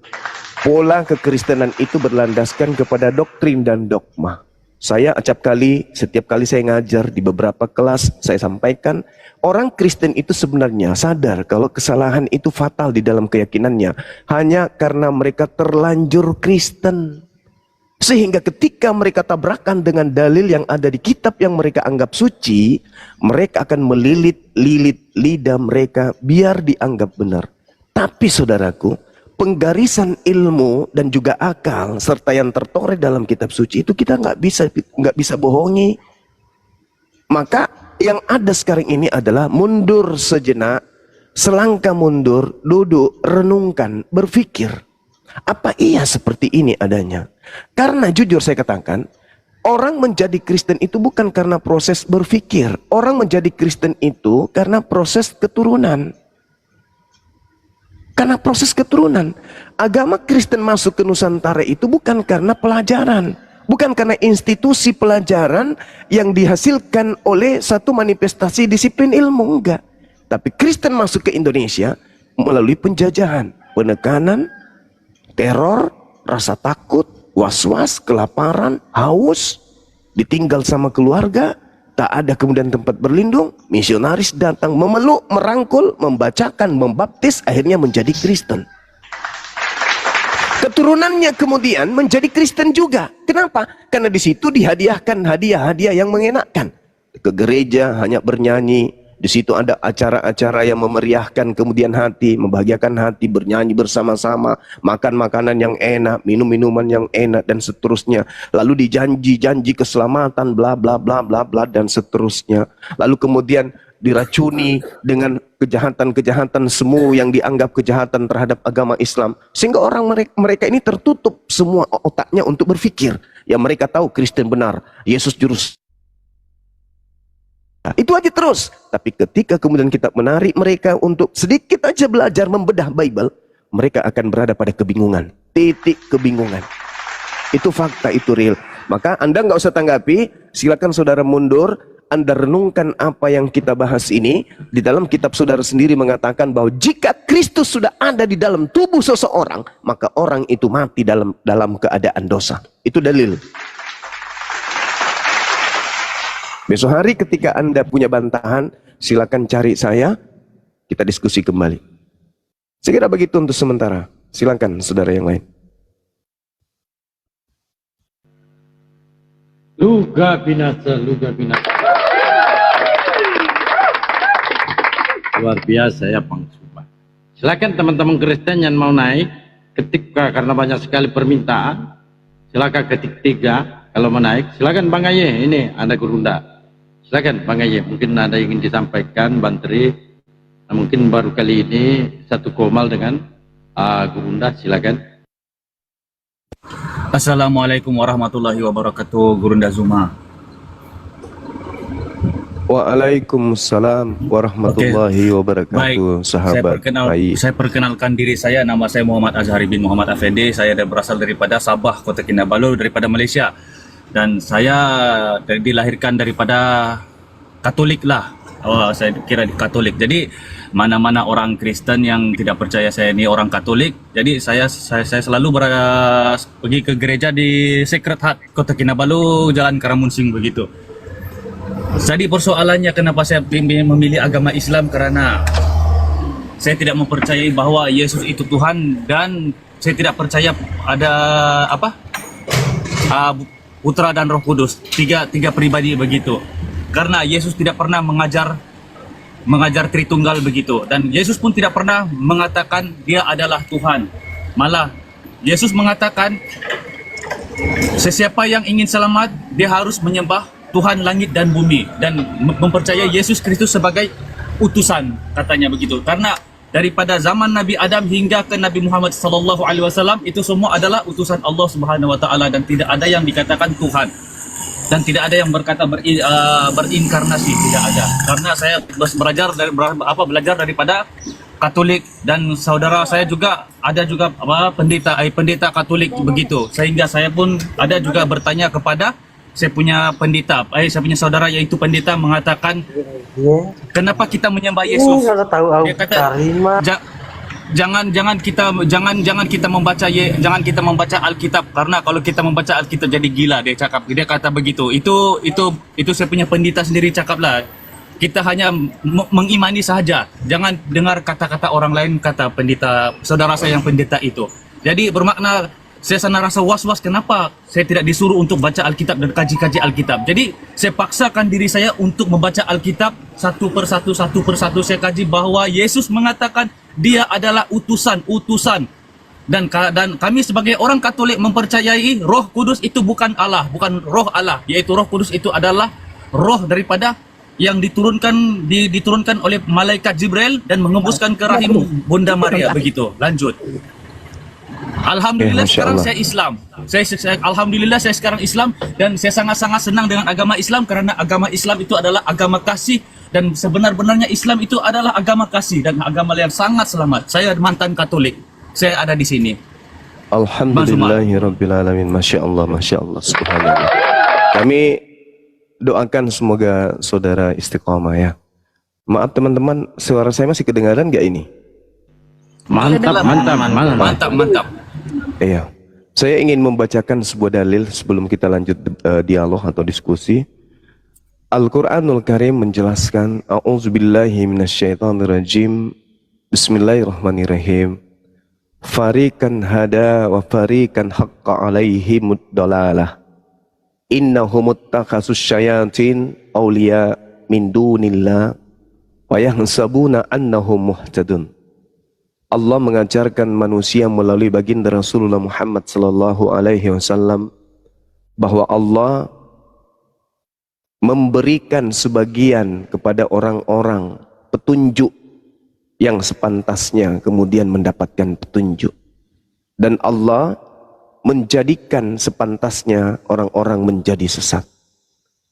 Pola kekristenan itu berlandaskan kepada doktrin dan dogma. Saya setiap kali saya ngajar di beberapa kelas, saya sampaikan, orang Kristen itu sebenarnya sadar kalau kesalahan itu fatal di dalam keyakinannya. Hanya karena mereka terlanjur Kristen. Sehingga ketika mereka tabrakan dengan dalil yang ada di kitab yang mereka anggap suci, mereka akan melilit-lilit lidah mereka biar dianggap benar. Tapi saudaraku, penggarisan ilmu dan juga akal serta yang tertoreh dalam kitab suci itu kita nggak bisa bohongi. Maka yang ada sekarang ini adalah mundur sejenak, selangkah mundur, duduk, renungkan, berpikir. Apa iya seperti ini adanya? Karena jujur saya katakan, orang menjadi Kristen itu bukan karena proses berpikir. Orang menjadi Kristen itu karena proses keturunan. Karena proses keturunan. Agama Kristen masuk ke Nusantara itu bukan karena pelajaran. Bukan karena institusi pelajaran yang dihasilkan oleh satu manifestasi disiplin ilmu. Enggak. Tapi Kristen masuk ke Indonesia melalui penjajahan, penekanan, teror, rasa takut, was-was, kelaparan, haus, ditinggal sama keluarga, tak ada kemudian tempat berlindung, misionaris datang memeluk, merangkul, membacakan, membaptis, akhirnya menjadi Kristen. Keturunannya kemudian menjadi Kristen juga. Kenapa? Karena di situ dihadiahkan hadiah-hadiah yang mengenakan. Ke gereja hanya bernyanyi. Di situ ada acara-acara yang memeriahkan kemudian hati, membahagiakan hati, bernyanyi bersama-sama, makan makanan yang enak, minum minuman yang enak, dan seterusnya. Lalu dijanji keselamatan, bla bla bla bla bla, dan seterusnya. Lalu kemudian diracuni dengan kejahatan-kejahatan semu yang dianggap kejahatan terhadap agama Islam. Sehingga mereka ini tertutup semua otaknya untuk berpikir. Ya mereka tahu Kristen benar, Yesus jurus. Itu aja terus. Tapi ketika kemudian kita menarik mereka untuk sedikit aja belajar membedah Bible, mereka akan berada pada kebingungan. Titik kebingungan. Itu fakta, itu real. Maka Anda nggak usah tanggapi, silakan saudara mundur, Anda renungkan apa yang kita bahas ini. Di dalam kitab saudara sendiri mengatakan bahwa jika Kristus sudah ada di dalam tubuh seseorang, maka orang itu mati dalam keadaan dosa. Itu dalil. Besok hari ketika Anda punya bantahan, silakan cari saya, kita diskusi kembali. Saya kira begitu untuk sementara. Silakan saudara yang lain. Luga binasa, luga binasa. Luar biasa ya Bang Suba. Silakan teman-teman Kristen yang mau naik, karena banyak sekali permintaan, silakan ketik 3 kalau mau naik. Silakan Bang Aye, ini ada Gurunda. Silakan Bang Aye, mungkin ada yang ingin disampaikan Bang Tri. Nah, mungkin baru kali ini satu komal dengan Gurunda, silakan. Assalamualaikum warahmatullahi wabarakatuh, Gurunda Zuma. Waalaikumsalam warahmatullahi wabarakatuh. Baik, sahabat. Saya perkenalkan diri saya, nama saya Muhammad Azhari bin Muhammad Afendi. Saya berasal daripada Sabah, Kota Kinabalu, daripada Malaysia. Dan saya dilahirkan daripada Katolik lah. Saya kira Katolik. Jadi mana-mana orang Kristen yang tidak percaya saya ini orang Katolik. Jadi saya selalu pergi ke gereja di Sacred Heart, Kota Kinabalu, Jalan Karamunsing begitu. Jadi persoalannya kenapa saya memilih agama Islam, karena saya tidak mempercayai bahwa Yesus itu Tuhan, dan saya tidak percaya ada Putra dan Roh Kudus, tiga pribadi begitu. Karena Yesus tidak pernah mengajar Tritunggal begitu, dan Yesus pun tidak pernah mengatakan dia adalah Tuhan. Malah Yesus mengatakan sesiapa yang ingin selamat dia harus menyembah Tuhan langit dan bumi dan mempercayai Yesus Kristus sebagai utusan, katanya begitu. Karena daripada zaman Nabi Adam hingga ke Nabi Muhammad SAW itu semua adalah utusan Allah Subhanahu Wa Taala, dan tidak ada yang dikatakan Tuhan, dan tidak ada yang berkata berinkarnasi, tidak ada. Karena saya belajar daripada Katolik dan saudara saya juga ada juga pendeta Katolik begitu. Sehingga saya pun ada juga bertanya kepada saya punya saya punya saudara yaitu pendeta mengatakan kenapa kita menyembah Yesus? Dia kata "Ja- jangan kita membaca jangan kita membaca Alkitab karena kalau kita membaca Alkitab jadi gila, dia kata begitu. Itu saya punya pendeta sendiri cakap lah. Kita hanya mengimani saja, jangan dengar kata-kata orang lain, kata pendeta saudara saya yang pendeta itu. Jadi bermakna saya sana rasa was-was kenapa saya tidak disuruh untuk baca Alkitab dan kaji-kaji Alkitab. Jadi saya paksakan diri saya untuk membaca Alkitab satu persatu saya kaji bahwa Yesus mengatakan dia adalah utusan dan kami sebagai orang Katolik mempercayai Roh Kudus itu bukan Allah, bukan roh Allah, yaitu Roh Kudus itu adalah roh daripada yang diturunkan oleh malaikat Jibril dan mengembuskan ke rahim Bunda Maria begitu. Lanjut. Alhamdulillah sekarang saya Islam. Alhamdulillah saya sekarang Islam dan saya sangat-sangat senang dengan agama Islam karena agama Islam itu adalah agama kasih dan sebenar-benarnya Islam itu adalah agama kasih dan agama yang sangat selamat. Saya mantan Katolik. Saya ada di sini. Alhamdulillahirrabbilalamin. Masya Allah, Masya Allah, subhanallah. Kami doakan semoga saudara istiqomah ya. Maaf teman-teman, suara saya masih kedengaran gak ini? Mantap. Iya. Saya ingin membacakan sebuah dalil sebelum kita lanjut dialog atau diskusi. Al-Quranul Karim menjelaskan, A'udzubillahi minasyaitonirrajim. Bismillahirrahmanirrahim. Farikan hada wa farikan haqqa alaihimud dalalah. Innahumut takhasus syayatin awliya min dunillah wa yahsabuna annahum muhtadun. Allah mengajarkan manusia melalui baginda Rasulullah Muhammad sallallahu alaihi wasallam bahwa Allah memberikan sebagian kepada orang-orang petunjuk yang sepantasnya kemudian mendapatkan petunjuk, dan Allah menjadikan sepantasnya orang-orang menjadi sesat.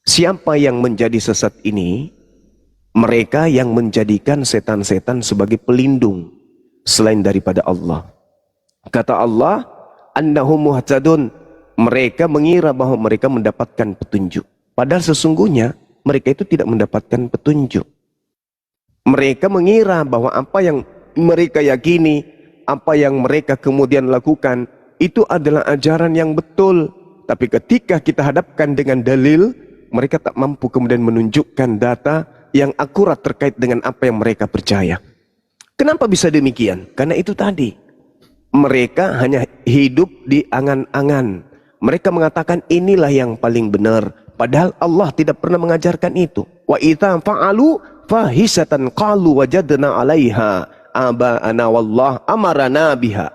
Siapa yang menjadi sesat ini? Mereka yang menjadikan setan-setan sebagai pelindung selain daripada Allah. Kata Allah, annahum muhtadun, mereka mengira bahwa mereka mendapatkan petunjuk. Padahal sesungguhnya mereka itu tidak mendapatkan petunjuk. Mereka mengira bahwa apa yang mereka yakini, apa yang mereka kemudian lakukan, itu adalah ajaran yang betul. Tapi ketika kita hadapkan dengan dalil, mereka tak mampu kemudian menunjukkan data yang akurat terkait dengan apa yang mereka percaya. Kenapa bisa demikian? Karena itu tadi, mereka hanya hidup di angan-angan. Mereka mengatakan inilah yang paling benar, padahal Allah tidak pernah mengajarkan itu. Wa idza fa'alu fahisatan qalu wajadna 'alaiha aba'ana wallah amarana biha.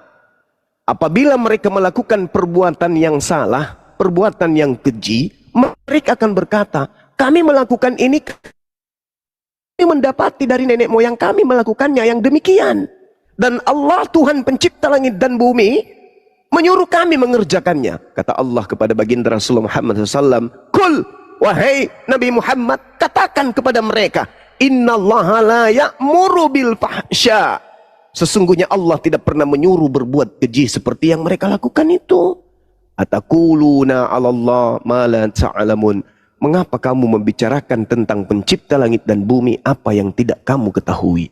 Apabila mereka melakukan perbuatan yang salah, perbuatan yang keji, mereka akan berkata, kami melakukan ini, kami mendapati dari nenek moyang kami melakukannya yang demikian. Dan Allah Tuhan pencipta langit dan bumi menyuruh kami mengerjakannya. Kata Allah kepada baginda Rasulullah Muhammad SAW, Kul, wahai Nabi Muhammad, katakan kepada mereka, Innallaha la ya'muru bil fahsya. Sesungguhnya Allah tidak pernah menyuruh berbuat keji seperti yang mereka lakukan itu. Atakuluna 'alallah ma la ta'lamun. Mengapa kamu membicarakan tentang pencipta langit dan bumi apa yang tidak kamu ketahui?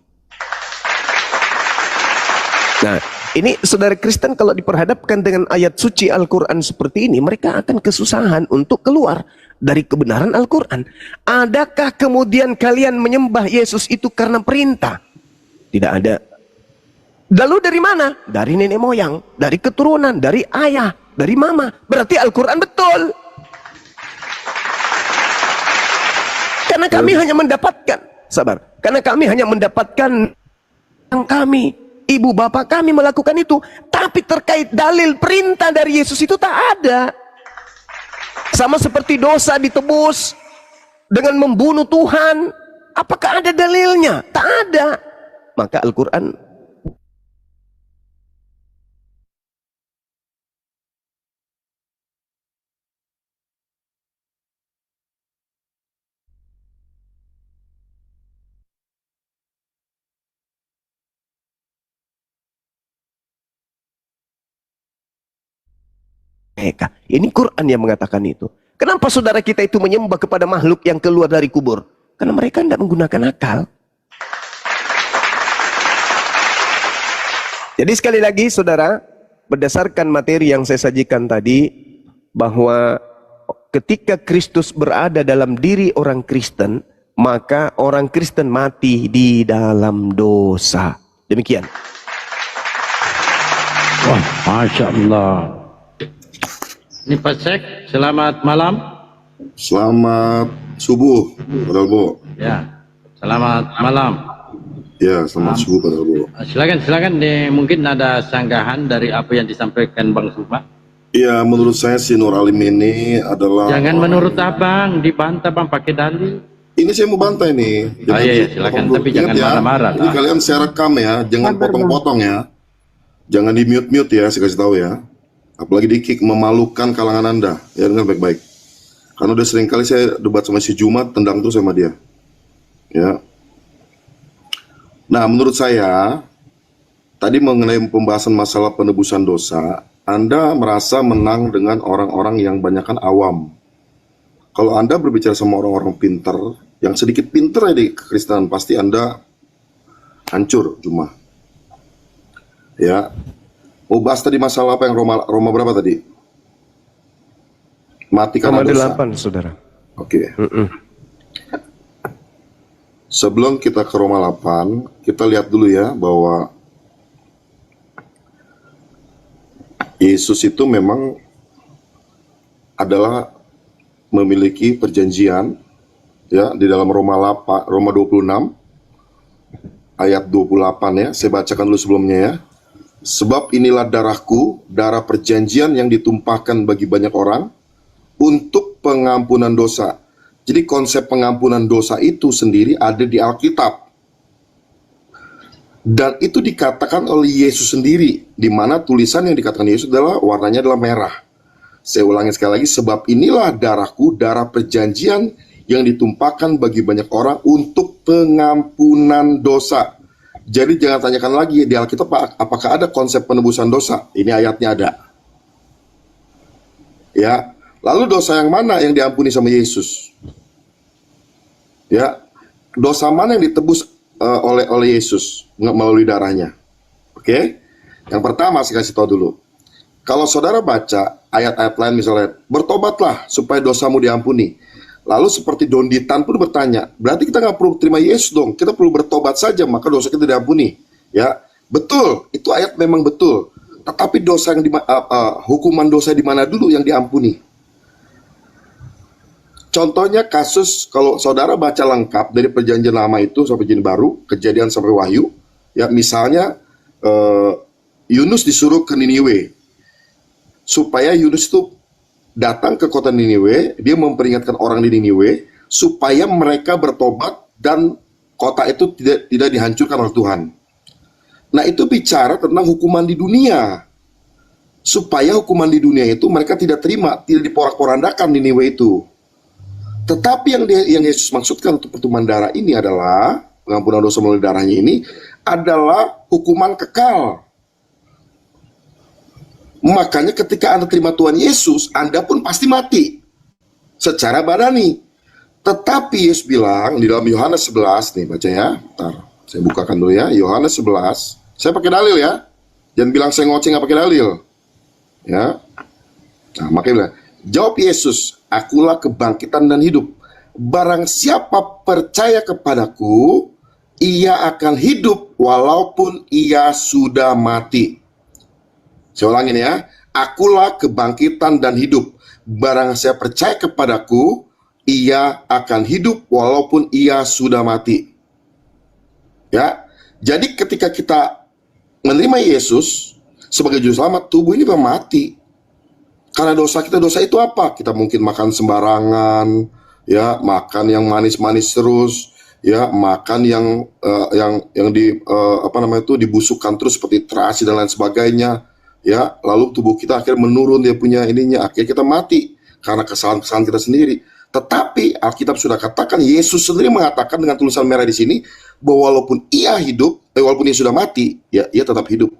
Nah, ini saudara Kristen kalau diperhadapkan dengan ayat suci Al-Quran seperti ini, mereka akan kesusahan untuk keluar dari kebenaran Al-Quran. Adakah kemudian kalian menyembah Yesus itu karena perintah? Tidak ada. Lalu dari mana? Dari nenek moyang, dari keturunan, dari ayah, dari mama. Berarti Al-Quran betul. Karena kami hanya mendapatkan, karena kami hanya mendapatkan yang kami, ibu bapak kami melakukan itu. Tapi terkait dalil perintah dari Yesus itu tak ada. Sama seperti dosa ditebus dengan membunuh Tuhan. Apakah ada dalilnya? Tak ada. Maka Al-Quran mereka. Ini Quran yang mengatakan itu. Kenapa saudara kita itu menyembah kepada makhluk yang keluar dari kubur? Karena mereka tidak menggunakan akal. Jadi sekali lagi saudara, berdasarkan materi yang saya sajikan tadi, bahwa ketika Kristus berada dalam diri orang Kristen, maka orang Kristen mati di dalam dosa. Demikian. Wah, Masya Allah. Ini Pak Syekh, selamat malam. Selamat subuh, Pak Dalbo. Ya, selamat malam. Ya, selamat subuh, Pak Dalbo. Silakan mungkin ada sanggahan dari apa yang disampaikan Bang Suba. Ya, menurut saya si Nur Alim ini adalah... Jangan menurut abang, dibantah bang pakai dalil. Ini saya mau bantai nih. Oh iya, silakan, tapi jangan marah-marah. Ini kalian saya rekam ya, jangan potong-potong ya. Jangan di mute-mute ya, saya kasih tahu ya. Apalagi di kick, memalukan kalangan Anda. Ya, dengar baik-baik. Karena udah sering kali saya debat sama si Jumat, tendang tuh sama dia. Ya. Nah, menurut saya, tadi mengenai pembahasan masalah penebusan dosa, Anda merasa menang dengan orang-orang yang banyakkan awam. Kalau Anda berbicara sama orang-orang pintar, yang sedikit pintar di kekristenan, pasti Anda hancur cuma. Ya. Mau bahas tadi masalah apa yang Roma berapa tadi? Mati karena dosa. 8, saudara. Oke. Sebelum kita ke Roma 8, kita lihat dulu ya bahwa Yesus itu memang adalah memiliki perjanjian ya di dalam Roma 26 ayat 28 ya. Saya bacakan dulu sebelumnya ya. Sebab inilah darahku, darah perjanjian yang ditumpahkan bagi banyak orang untuk pengampunan dosa. Jadi konsep pengampunan dosa itu sendiri ada di Alkitab. Dan itu dikatakan oleh Yesus sendiri, di mana tulisan yang dikatakan Yesus adalah warnanya adalah merah. Saya ulangi sekali lagi, sebab inilah darahku, darah perjanjian yang ditumpahkan bagi banyak orang untuk pengampunan dosa. Jadi jangan tanyakan lagi di Alkitab apakah ada konsep penebusan dosa. Ini ayatnya ada. Ya, lalu dosa yang mana yang diampuni sama Yesus? Ya, dosa mana yang ditebus oleh Yesus melalui darahnya? Oke? Yang pertama saya kasih tahu dulu. Kalau saudara baca ayat-ayat lain misalnya, bertobatlah supaya dosamu diampuni. Lalu seperti Donditan pun bertanya, berarti kita nggak perlu terima Yesus dong, kita perlu bertobat saja maka dosa kita diampuni. Ya, betul, itu ayat memang betul. Tetapi dosa yang hukuman dosa di mana dulu yang diampuni? Contohnya kasus kalau saudara baca lengkap dari perjanjian lama itu sampai perjanjian baru, kejadian sampai wahyu, ya misalnya Yunus disuruh ke Niniwe supaya Yunus itu datang ke kota Niniwe, dia memperingatkan orang di Niniwe supaya mereka bertobat dan kota itu tidak dihancurkan oleh Tuhan. Nah, itu bicara tentang hukuman di dunia. Supaya hukuman di dunia itu mereka tidak terima, tidak diporak-porandakan Niniwe itu. Tetapi yang Yesus maksudkan untuk pertumpahan darah ini adalah pengampunan dosa melalui darahnya ini adalah hukuman kekal. Makanya ketika Anda terima Tuhan Yesus, Anda pun pasti mati secara badani. Tetapi Yesus bilang di dalam Yohanes 11 nih, baca ya. Bentar, saya bukakan dulu ya. Yohanes 11. Saya pakai dalil ya. Jangan bilang saya ngoceh nggak pakai dalil. Ya. Nah, makanya bilang, jawab Yesus, akulah kebangkitan dan hidup. Barang siapa percaya kepadaku, ia akan hidup walaupun ia sudah mati. Saya ulangin ya, akulah kebangkitan dan hidup. Barang saya percaya kepadaku, ia akan hidup walaupun ia sudah mati. Ya, jadi ketika kita menerima Yesus sebagai juru selamat, tubuh ini memang mati. Karena dosa kita, dosa itu apa? Kita mungkin makan sembarangan, ya, makan yang manis-manis terus, ya, makan yang dibusukkan terus seperti terasi dan lain sebagainya. Ya, lalu tubuh kita akhirnya menurun, dia punya ininya, akhirnya kita mati karena kesalahan-kesalahan kita sendiri. Tetapi Alkitab sudah katakan, Yesus sendiri mengatakan dengan tulisan merah di sini bahwa walaupun ia hidup, walaupun ia sudah mati, ya ia tetap hidup.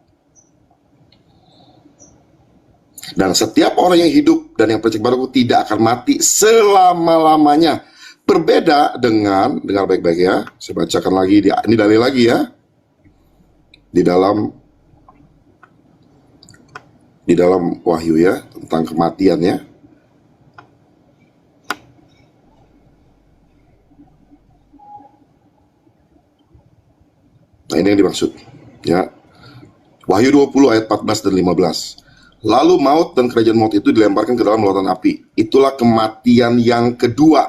Dan setiap orang yang hidup dan yang percaya kepadaku tidak akan mati selama-lamanya. Berbeda dengan, dengar baik-baik ya, saya bacakan lagi, ini dalil lagi ya, di dalam Wahyu ya, tentang kematian ya. Nah, ini yang dimaksud ya. Wahyu 20 ayat 14 dan 15. Lalu maut dan kerajaan maut itu dilemparkan ke dalam lautan api. Itulah kematian yang kedua,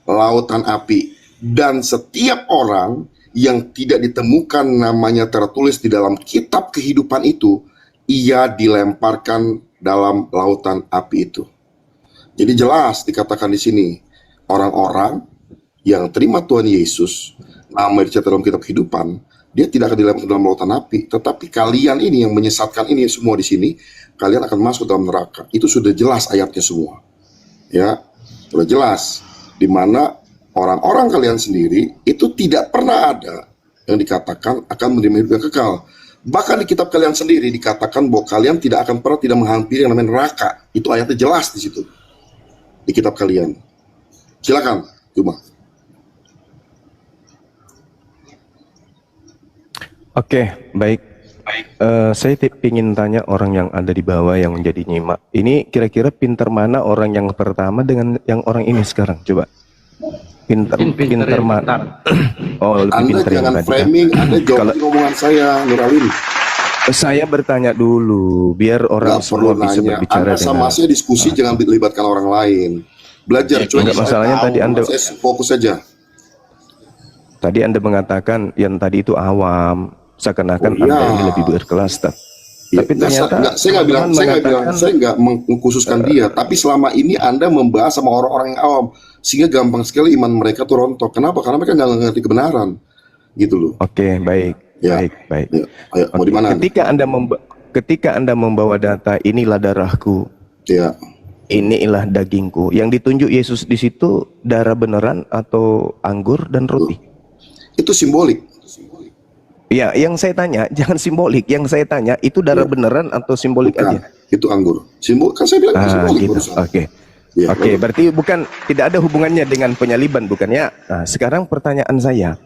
lautan api. Dan setiap orang yang tidak ditemukan namanya tertulis di dalam kitab kehidupan itu, ia dilemparkan dalam lautan api itu. Jadi jelas dikatakan di sini, orang-orang yang terima Tuhan Yesus, nama dicatat dalam kitab kehidupan, dia tidak akan dilemparkan dalam lautan api. Tetapi kalian ini yang menyesatkan ini semua di sini, kalian akan masuk dalam neraka. Itu sudah jelas ayatnya semua. Ya, sudah jelas. Di mana orang-orang kalian sendiri itu tidak pernah ada yang dikatakan akan menerima hidup yang kekal. Bahkan di kitab kalian sendiri dikatakan bahwa kalian tidak akan pernah tidak menghampiri yang namanya neraka. Itu ayatnya jelas di situ. Di kitab kalian. Silakan, Cuma. Oke, baik. Saya ingin tanya orang yang ada di bawah yang menjadi nyimak. Ini kira-kira pinter mana orang yang pertama dengan yang orang ini sekarang? Coba. Pinter mana? Oh, lebih Anda pinter yang jangan tadi. framing, Anda jawab omongan saya, Nuralin. Saya bertanya dulu, biar orang Nggak semua perlu bisa nanya. berbicara Anda sama saya diskusi, jangan libatkan orang lain. Belajar, coba Enggak, masalahnya tadi Anda- saya fokus saja. Tadi Anda mengatakan yang tadi itu awam, seakan-akan Oh, iya. Anda ini lebih berkelas. Ya, Tapi ternyata saya nggak bilang, saya nggak mengkhususkan dia. Tapi selama ini Anda membahas sama orang-orang yang awam, sehingga gampang sekali iman mereka tuh rontok. Kenapa? Karena mereka nggak ngerti kebenaran, gitu loh. Oke, baik, Ya. baik. Ya, ayo, mau Oke, di mana? ketika Anda membawa data, inilah darahku, Ya, inilah dagingku. Yang ditunjuk Yesus di situ darah beneran atau anggur dan roti? itu simbolik. Ya, yang saya tanya jangan simbolik. Yang saya tanya itu darah beneran atau simbolik Bukan, aja? itu anggur. Simbol kan saya bilang itu simbolik Gitu. barusan. Oke. Ya, Oke, berarti bukan, tidak ada hubungannya dengan penyaliban, bukan ya? Nah, sekarang pertanyaan saya,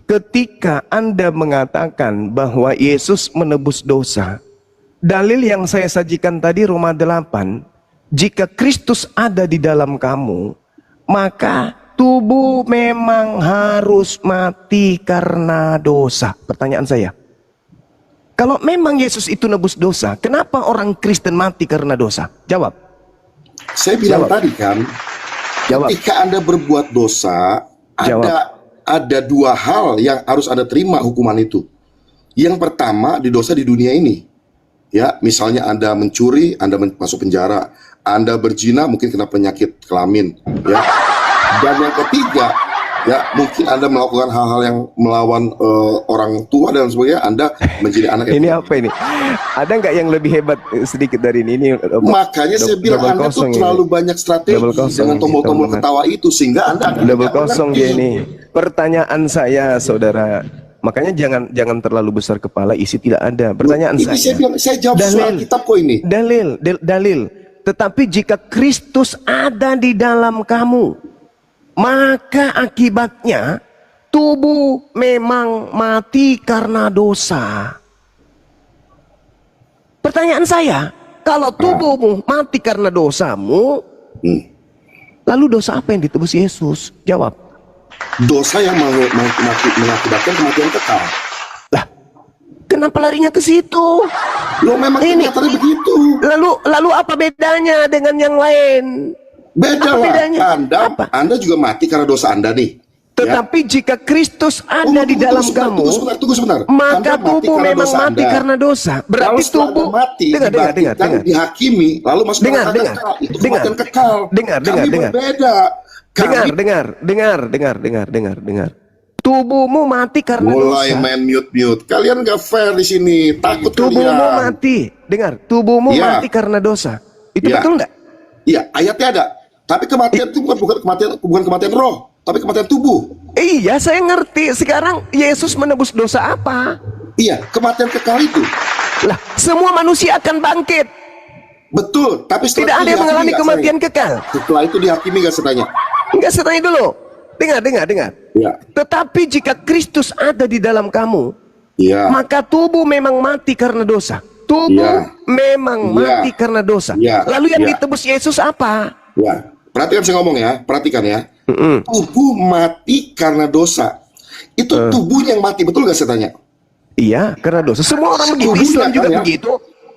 ketika Anda mengatakan bahwa Yesus menebus dosa, dalil yang saya sajikan tadi Roma 8, jika Kristus ada di dalam kamu, maka tubuh memang harus mati karena dosa. Pertanyaan saya, kalau memang Yesus itu nebus dosa, kenapa orang Kristen mati karena dosa? Jawab. Saya bilang Jawab. tadi kan, Jawab. ketika Anda berbuat dosa, Jawab. ada dua hal yang harus Anda terima hukuman itu. Yang pertama, di dosa di dunia ini. Ya, misalnya Anda mencuri, Anda masuk penjara. Anda berzina, mungkin kena penyakit kelamin. Ya. Dan yang ketiga, ya mungkin Anda melakukan hal-hal yang melawan orang tua dan sebagainya. Anda menjadi anak yang Ini apa ini? Ada nggak yang lebih hebat sedikit dari ini? Makanya saya bilang Anda tuh terlalu banyak strategi Double kosong dengan ini, tombol-tombol teman-teman. ketawa itu sehingga Anda akan Double tidak kosong mengerti. dia ini. Pertanyaan saya, saudara. Makanya jangan terlalu besar kepala, isi tidak ada. Pertanyaan Ini saya saya. bilang, saya jawab soal kitab kok ini. Dalil. Tetapi jika Kristus ada di dalam kamu, maka akibatnya tubuh memang mati karena dosa. Pertanyaan saya, kalau tubuhmu mati karena dosamu, lalu dosa apa yang ditebus Yesus? Jawab. Dosa yang mengakibatkan kematian kekal. Lah, kenapa larinya ke situ? Lo memang Ini. kenyataannya begitu. Lalu apa bedanya dengan yang lain? Beda Apa lah. bedanya? Apa? Anda juga mati karena dosa Anda nih. Tetapi jika Kristus ada di dalam kamu, Tunggu sebentar. maka Anda mati tubuh karena memang dosa mati Anda. karena dosa. Berarti Lalu setelah tubuh Anda mati, dengar. dibangkitkan, dihakimi, lalu masuk Dengar, neraka dengar. kekal. Itu Dengar. kematian kekal. Dengar. Kami berbeda. Dengar. Tubuhmu mati karena Mulai dosa. main mute. Kalian gak fair di sini. Takut Tubuhmu kalian. mati. Dengar, tubuhmu Iya. mati karena dosa. Itu Iya. betul nggak? Iya, ayatnya ada. Tapi kematian itu bukan kematian roh, tapi kematian tubuh. Iya, saya ngerti. Sekarang Yesus menebus dosa apa? Iya, kematian kekal itu. Lah, semua manusia akan bangkit. Betul, tapi setelah Tidak itu ada yang dihakimi mengalami nggak, kematian saya? kekal. Setelah itu dihakimi nggak, saya tanya? Enggak, saya tanya dulu. Dengar. Ya, Tetapi jika Kristus ada di dalam kamu, iya, maka tubuh memang mati karena dosa. Tubuh Ya. memang Ya. mati karena dosa. Ya. Lalu yang Ya. ditebus Yesus apa? ya. Perhatikan saya ngomong ya, perhatikan ya. Tubuh mati karena dosa. Itu tubuhnya yang mati, betul nggak, saya tanya? Iya, karena dosa. Semua orang begitu, Tubuhnya Islam juga kan ya? begitu.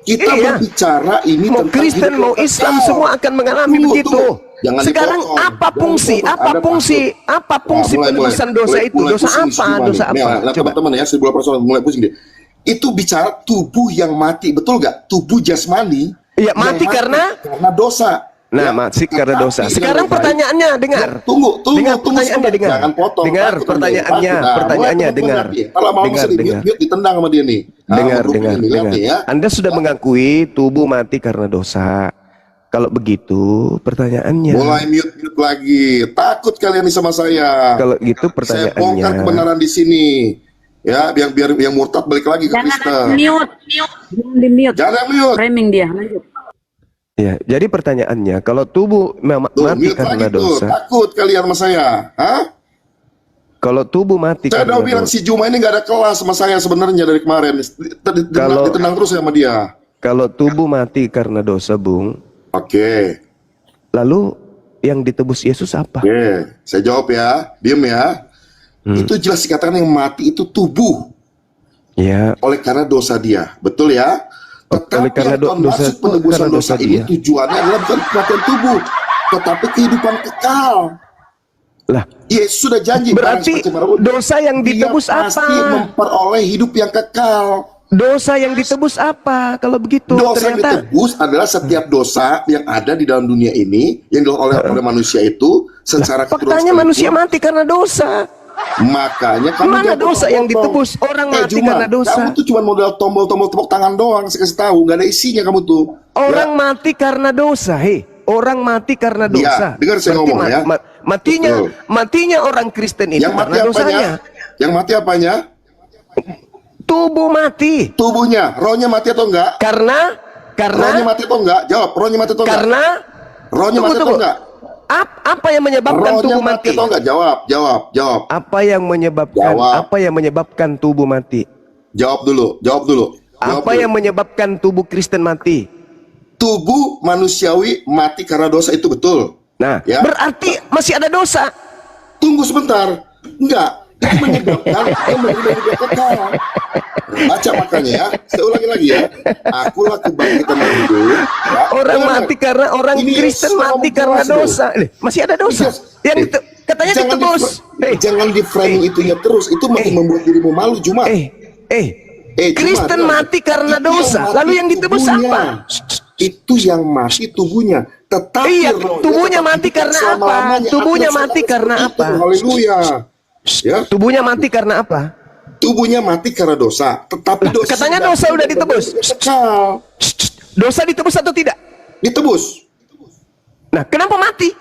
Kita Iya. berbicara ini Mau tentang Kristen, hidup mau yang Islam, kekal. semua akan mengalami Tunggu, begitu. tunggu. Jangan Sekarang dipotong. apa Jangan fungsi? dipotong. Apa Anda fungsi? takut. Apa fungsi penebusan dosa itu? Dosa pusing apa? semua Dosa nih. Nih, apa? nah, Coba. teman-teman ya, 1800 mulai pusing dia. Itu bicara tubuh yang mati, betul nggak? Tubuh jasmani. Iya, yang mati karena dosa. Nah, Ya, mati karena tetapi dosa. yang Sekarang lebih baik- pertanyaannya, dengar. Ya, tunggu Dengar pertanyaannya, sebentar. dengar. Jangan potong. Dengar Takut pertanyaannya, dia. Nah, pertanyaannya, mulai dengar. potong dia. Kalau mau Dengar, sedih, dengar. mute, ditendang sama dia nih. Nah, Dengar. grupnya nih, lihat nih ya. Anda sudah mengakui tubuh mati karena dosa. Kalau begitu, pertanyaannya. Mulai mute lagi. Takut kalian nih sama saya. Kalau gitu Saya pertanyaannya. bongkar kebenaran di sini. Ya, biar yang murtad balik lagi ke Jangan Kristen. mute, jangan di mute. Jangan mute. Framing dia, lanjut. Ya, jadi pertanyaannya, kalau tubuh Tuh, mati mute karena lagi tuh. dosa, Takut kalian sama saya. Hah? kalau tubuh mati Saya karena udah bilang dosa, si Juma ini gak ada kelas sama saya sebenarnya dari kemarin. Kalau- Ditendang terus sama dia. kalau tubuh mati karena dosa, Bung, Oke. lalu yang ditebus Yesus apa? Oke, saya jawab ya. Diam ya. Itu jelas dikatakan yang mati itu tubuh. Ya, Oleh karena dosa dia. Betul ya? Tetapi oleh karena yang Tuhan dosa- maksud penebusan karena dosa dosa ini dia. tujuannya adalah bukan kematian tubuh, tetapi kehidupan kekal. lah, Yesus sudah janji. berarti barang seperti Marut, dosa yang dia ditebus pasti apa? memperoleh hidup yang kekal. Dosa yang ditebus apa? Kalau begitu, Dosa yang ternyata ditebus adalah setiap dosa yang ada di dalam dunia ini yang dilakukan oleh manusia itu secara faktanya keturunan manusia sekalipun. mati karena dosa. Makanya kamu Mana jangan dosa yang potong-potong. ditebus? Orang mati Juma, karena dosa. Kamu tuh cuma modal tombol-tombol tepuk tangan doang. Saya kasih tahu, nggak ada isinya kamu tuh. Orang mati karena dosa, orang mati karena dosa. dengar saya Berarti ngomong ya. matinya, Betul. matinya orang Kristen itu Yang mati karena dosanya. apanya? Yang mati apanya? Tubuh mati. Tubuhnya. Rohnya mati atau enggak? Karena Rohnya mati atau enggak? Jawab. Rohnya mati atau enggak? karena Rohnya mati atau enggak? Apa yang menyebabkan Rohnya tubuh mati mati? atau enggak? Jawab. Apa yang menyebabkan Jawab. apa yang menyebabkan tubuh mati? Jawab dulu. Apa yang menyebabkan tubuh Kristen mati? Tubuh manusiawi mati karena dosa itu betul. Nah, Ya. berarti masih ada dosa. Tunggu sebentar. Enggak. Itu menyebabkan yang menerima hidup yang kekal. Baca makanya ya. Saya ulangi lagi ya. Akulah kebangkitan dan hidup. Ya. Orang Dengar. mati karena orang Ini Kristen Yesus mati ngomong karena keras loh. dosa. Masih ada dosa. Yang katanya Jangan ditebus. jangan di framing itunya terus. Itu makin membuat dirimu malu Juma. Cuma, Kristen dengar. mati karena Itu dosa. mati Lalu yang ditebus tubuhnya. apa? Itu yang mati tubuhnya. Tetapi Iya, rohnya tubuhnya tetap mati hidup karena apa? selama-lamanya. Tubuhnya Aku mati laksanakan karena seperti apa? itu. Haleluya. Ya, Tubuhnya mati karena apa? tubuhnya mati karena dosa. Tetapi dosa katanya dosa udah ditebus. Kekal. Dosa ditebus atau tidak? Ditebus. Nah, kenapa mati?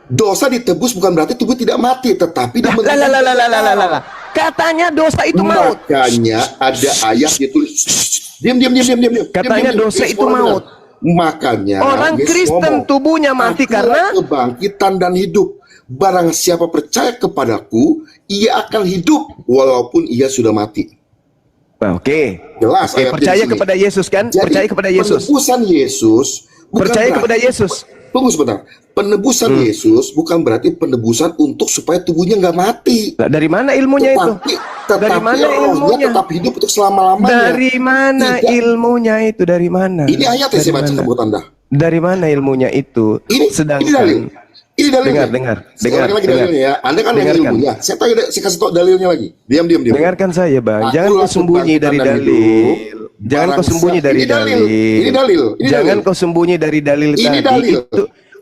Dosa ditebus bukan berarti tubuh tidak mati, tetapi dia Lah. Katanya dosa itu maut. Makanya ada ayat ditulis. Diam. Katanya Diam. dosa Yes, itu orang maut. bilang. Makanya Orang Yesus Kristen ngomong, tubuhnya mati "Akulah karena kebangkitan dan hidup. Barang siapa percaya kepadaku, ia akan hidup walaupun ia sudah mati." Nah, oke. Jelas ayatnya Percaya di sini. kepada Yesus kan? Jadi, Percaya kepada Yesus. Penebusan Yesus bukan Percaya berarti- kepada Yesus. Tunggu sebentar. Penebusan Yesus bukan berarti penebusan untuk supaya tubuhnya nggak mati. Nah, dari mana ilmunya itu? Tetapi Dari mana rohnya ilmunya? tetap hidup untuk selama-lamanya. Dari mana Tidak. ilmunya itu? Dari mana? Ini ayat yang Dari saya baca mana? buat Anda. Dari mana ilmunya itu? Ini dalil. Sedangkan Ini dalilnya. Dengar. Saya ulangi lagi dalilnya ya. Anda kan yang Dengarkan. ilmunya. Saya kasih tau dalilnya lagi. Diam. Dengarkan saya, Bang. Jangan Akulah kau sembunyi kebangkitan dari dan dalil. hidup. Jangan kau Barang sembunyi siapa- dari Ini dalil. dalil. Ini dalil. Ini Jangan dalil. kau sembunyi dari dalil Ini tadi. dalil.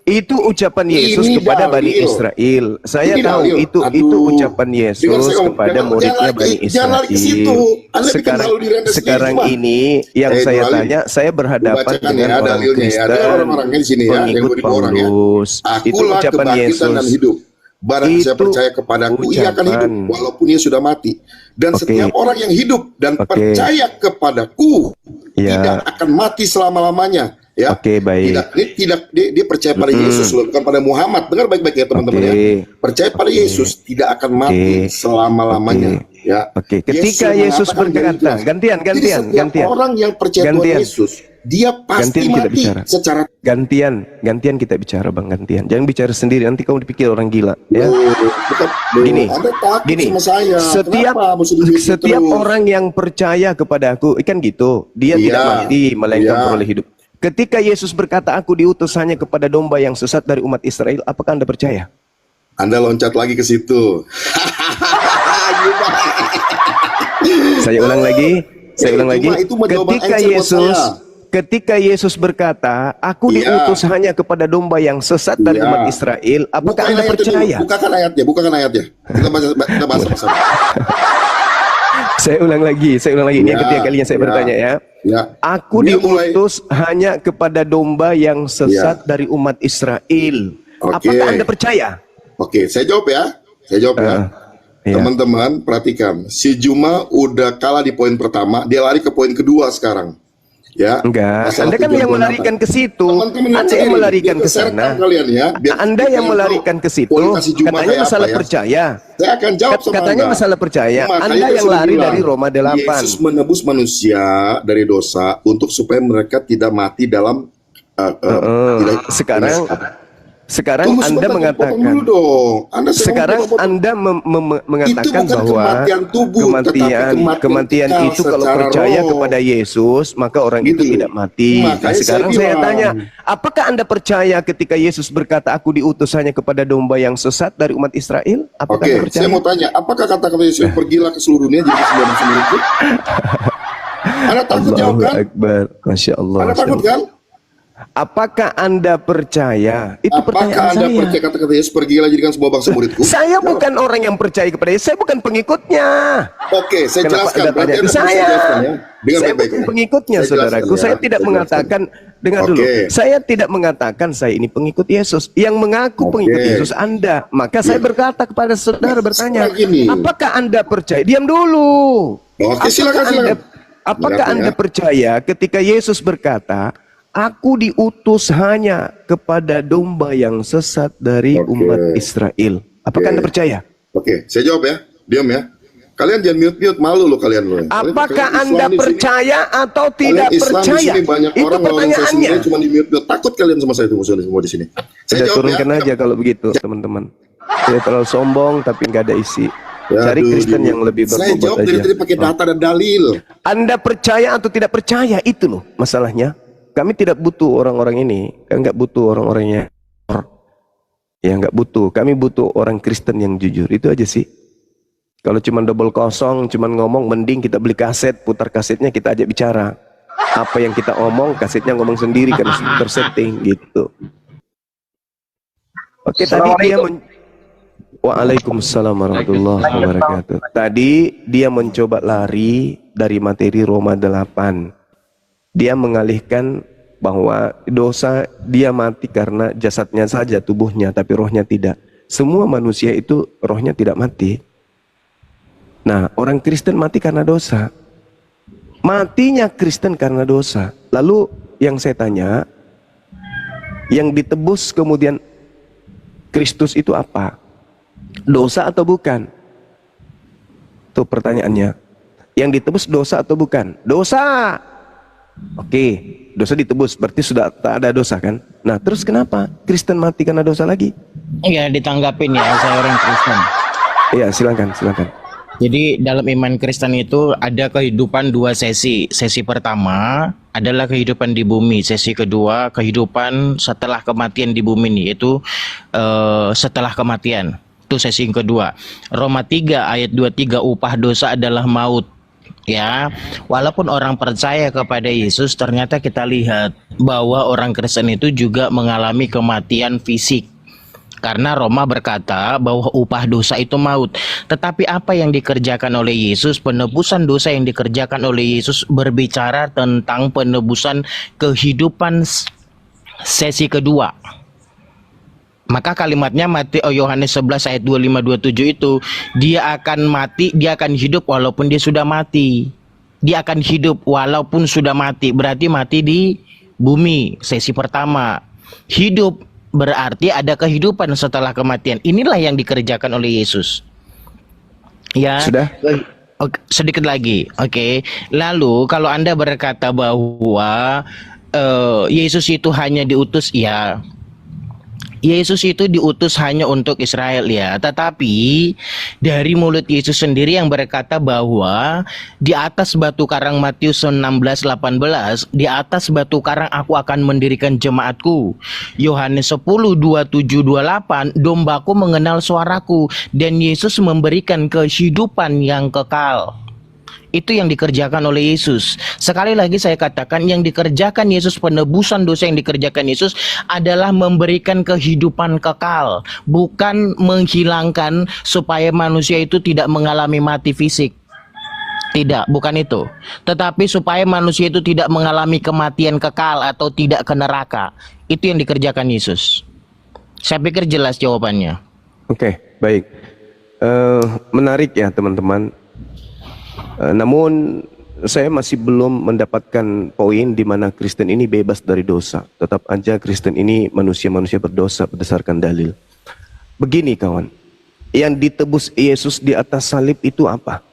Itu ucapan Yesus Ini kepada Bani dalil. Israel. Saya Ini tahu dalil. itu Aduh. ucapan Dengar Yesus saya ngomong. kepada Jangan muridnya lari- Bani jangan lari ke situ. Israel. Anda bikin malu diri Anda sendiri, Sekarang cuma. ini yang saya Dalil. tanya, saya berhadapan Bacakan dengan ya orang dalilnya ya. Kristen, Ada orang-orangnya di sini ya, yang pengikut 2000 orang ya. Paulus. Itu Akulah ucapan kebangkitan Yesus. dan hidup. Barang Itu saya percaya kepadaku, ia akan hidup ucapan. walaupun ia sudah mati. Dan Oke. setiap orang yang hidup dan Oke. percaya kepadaku Ya. tidak akan mati selama-lamanya. Ya. Oke, baik. Dia percaya pada Yesus loh, bukan pada Muhammad. Dengar baik-baik ya teman-teman ya. Percaya pada Yesus tidak akan mati selama-lamanya. Ya. Oke, ketika Yesus berkata, gantian. Orang yang percaya Tuhan Yesus, dia pasti Gantian kita mati bicara. secara Gantian kita bicara, Bang, gantian. Jangan bicara sendiri, nanti kamu dipikir orang gila, ya. Gini, Anda takut sama saya. Setiap Kenapa mesti begitu setiap terus? orang yang percaya kepada aku, kan gitu, dia Iya. tidak mati melainkan Iya. beroleh hidup. Ketika Yesus berkata, aku diutus hanya kepada domba yang sesat dari umat Israel, apakah Anda percaya? Anda loncat lagi ke situ. Saya ulang lagi. Itu mah jawaban Ketika answer buat saya. Ketika Yesus berkata, aku Iya. diutus hanya kepada domba yang sesat dari Iya. umat Israel, apakah Anda percaya? Bukakan ayatnya. Kita bahas bersama. Saya ulang lagi. Ini yang ketiga kalinya saya bertanya ya. Ya. Aku Dia mulai- diutus hanya kepada domba yang sesat dari umat Israel. Oke. Apakah Anda percaya? Oke, saya jawab ya. Iya. Teman-teman, perhatikan. Si Juma udah kalah di poin pertama, dia lari ke poin kedua sekarang. Ya. Enggak, Masalah Anda kan tujuan yang Tuhan melarikan apa? ke situ. Teman-teman lihat Anda yang sendiri, melarikan dia ke terserahkan sana. kalian ya, biar Anda yang kita melarikan ke situ. kualitas si Juma Katanya kayak masalah apa ya. percaya. Saya akan jawab sama Katanya Anda. masalah percaya. Makanya Anda saya yang sudah lari bilang, dari Roma 8. Yesus menebus manusia dari dosa untuk supaya mereka tidak mati dalam Sekarang Tunggu Anda sebentar, mengatakan, potong dulu dong. Anda sekarang Anda mengatakan bukan bahwa kematian tubuh, tetapi kematian kekal itu kalau secara percaya roh. kepada Yesus, maka orang Gitu itu loh. tidak mati. Nah, Makanya sekarang saya saya bilang. tanya, apakah Anda percaya ketika Yesus berkata, aku diutus hanya kepada domba yang sesat dari umat Israel? Apakah Anda Oke, percaya? saya mau tanya, apakah kata-kata Yesus pergilah ke seluruh dunia jadi semua manusia muridku? Anda takut jawab Allahu kan? Akbar. Masya Allah. Anda Masya takut Allah. kan? Apakah Anda percaya? Itu Apakah pertanyaan Anda saya. percaya kata-kata Yesus pergilah jadikan semua bangsa muridku? Saya bukan orang yang percaya kepada Yesus. Saya bukan pengikutnya. Oke, saya Kenapa jelaskan. Anda Berarti tanya ke Anda bisa saya? jelaskan ya. Dengar Saya baik-baik bukan ya. pengikutnya, Saya saudaraku. jelaskan ya. Saya tidak Saya mengatakan, dengar Oke. dulu. Saya tidak mengatakan saya ini pengikut Yesus. Yang mengaku Oke. pengikut Yesus Anda. Maka saya berkata kepada saudara, bertanya, sekarang gini. apakah Anda percaya? Diam dulu. Oke, silakan. Apakah Silakan, Anda ya. percaya ketika Yesus berkata, aku diutus hanya kepada domba yang sesat dari Oke. umat Israel. Apakah Oke. Anda percaya? Oke, saya jawab ya. Diam ya. Kalian jangan mute-mute, malu loh kalian loh. Apakah Kalian Anda Islam di sini. percaya atau Kalian tidak Islam di percaya? sini banyak Itu orang lawan saya pertanyaannya. sendiri cuma di mute-mute. Takut kalian sama saya itu semua di sini. Saya Sudah jawab turunkan ya. aja kalau begitu, teman-teman. Saya terlalu sombong tapi nggak ada isi. Ya, Cari aduh, Kristen yang lebih Saya berbobot jawab aja. dari tadi pakai data dan dalil. Anda percaya atau tidak percaya, itu loh masalahnya. Kami tidak butuh orang-orang ini. Kami nggak butuh orang-orangnya. Ya nggak butuh. Kami butuh orang Kristen yang jujur. Itu aja sih. Kalau cuma double kosong, cuma ngomong, mending kita beli kaset, putar kasetnya, kita ajak bicara. Apa yang kita omong, kasetnya ngomong sendiri karena tersetting gitu. Oke, tadi dia Waalaikumsalam warahmatullahi wabarakatuh. Tadi dia mencoba lari dari materi Roma 8. Dia mengalihkan bahwa dosa dia mati karena jasadnya saja, tubuhnya, tapi rohnya tidak. Semua manusia itu rohnya tidak mati. Nah, orang Kristen mati karena dosa. Matinya Kristen karena dosa. Lalu yang saya tanya, yang ditebus kemudian Kristus itu apa? Dosa atau bukan? Tuh pertanyaannya. Yang ditebus dosa atau bukan? Dosa. Oke, dosa ditebus, berarti sudah tak ada dosa kan? Nah, terus kenapa Kristen mati karena dosa lagi? Ya, ditanggapin ya, saya orang Kristen. Iya, silakan. Jadi dalam iman Kristen itu ada kehidupan dua sesi. Sesi pertama adalah kehidupan di bumi. Sesi kedua kehidupan setelah kematian di bumi ini, yaitu setelah kematian. Itu sesi yang kedua. Roma 3 ayat 23, upah dosa adalah maut. Ya, walaupun orang percaya kepada Yesus, ternyata kita lihat bahwa orang Kristen itu juga mengalami kematian fisik. Karena Roma berkata bahwa upah dosa itu maut. Tetapi apa yang dikerjakan oleh Yesus, penebusan dosa yang dikerjakan oleh Yesus berbicara tentang penebusan kehidupan sesi kedua. Maka kalimatnya Yohanes 11 ayat 25-27 itu, dia akan mati, dia akan hidup walaupun dia sudah mati. Dia akan hidup walaupun sudah mati. Berarti mati di bumi, sesi pertama. Hidup berarti ada kehidupan setelah kematian. Inilah yang dikerjakan oleh Yesus. Ya. Sudah? Oke, sedikit lagi. Oke. Lalu kalau Anda berkata bahwa Yesus itu hanya diutus, ya. Yesus itu diutus hanya untuk Israel, ya. Tetapi dari mulut Yesus sendiri yang berkata bahwa di atas batu karang, Matius 16:18, di atas batu karang aku akan mendirikan jemaatku. Yohanes 10:27-28, dombaku mengenal suaraku, dan Yesus memberikan kehidupan yang kekal. Itu yang dikerjakan oleh Yesus. Sekali lagi saya katakan, yang dikerjakan Yesus, penebusan dosa yang dikerjakan Yesus adalah memberikan kehidupan kekal, bukan menghilangkan supaya manusia itu tidak mengalami mati fisik. Tidak, bukan itu. Tetapi supaya manusia itu tidak mengalami kematian kekal atau tidak ke neraka. Itu yang dikerjakan Yesus. Saya pikir jelas jawabannya. Oke, baik. Menarik ya teman-teman. Namun saya masih belum mendapatkan poin di mana Kristen ini bebas dari dosa. Tetap aja Kristen ini manusia-manusia berdosa berdasarkan dalil. Begini kawan, yang ditebus Yesus di atas salib itu apa?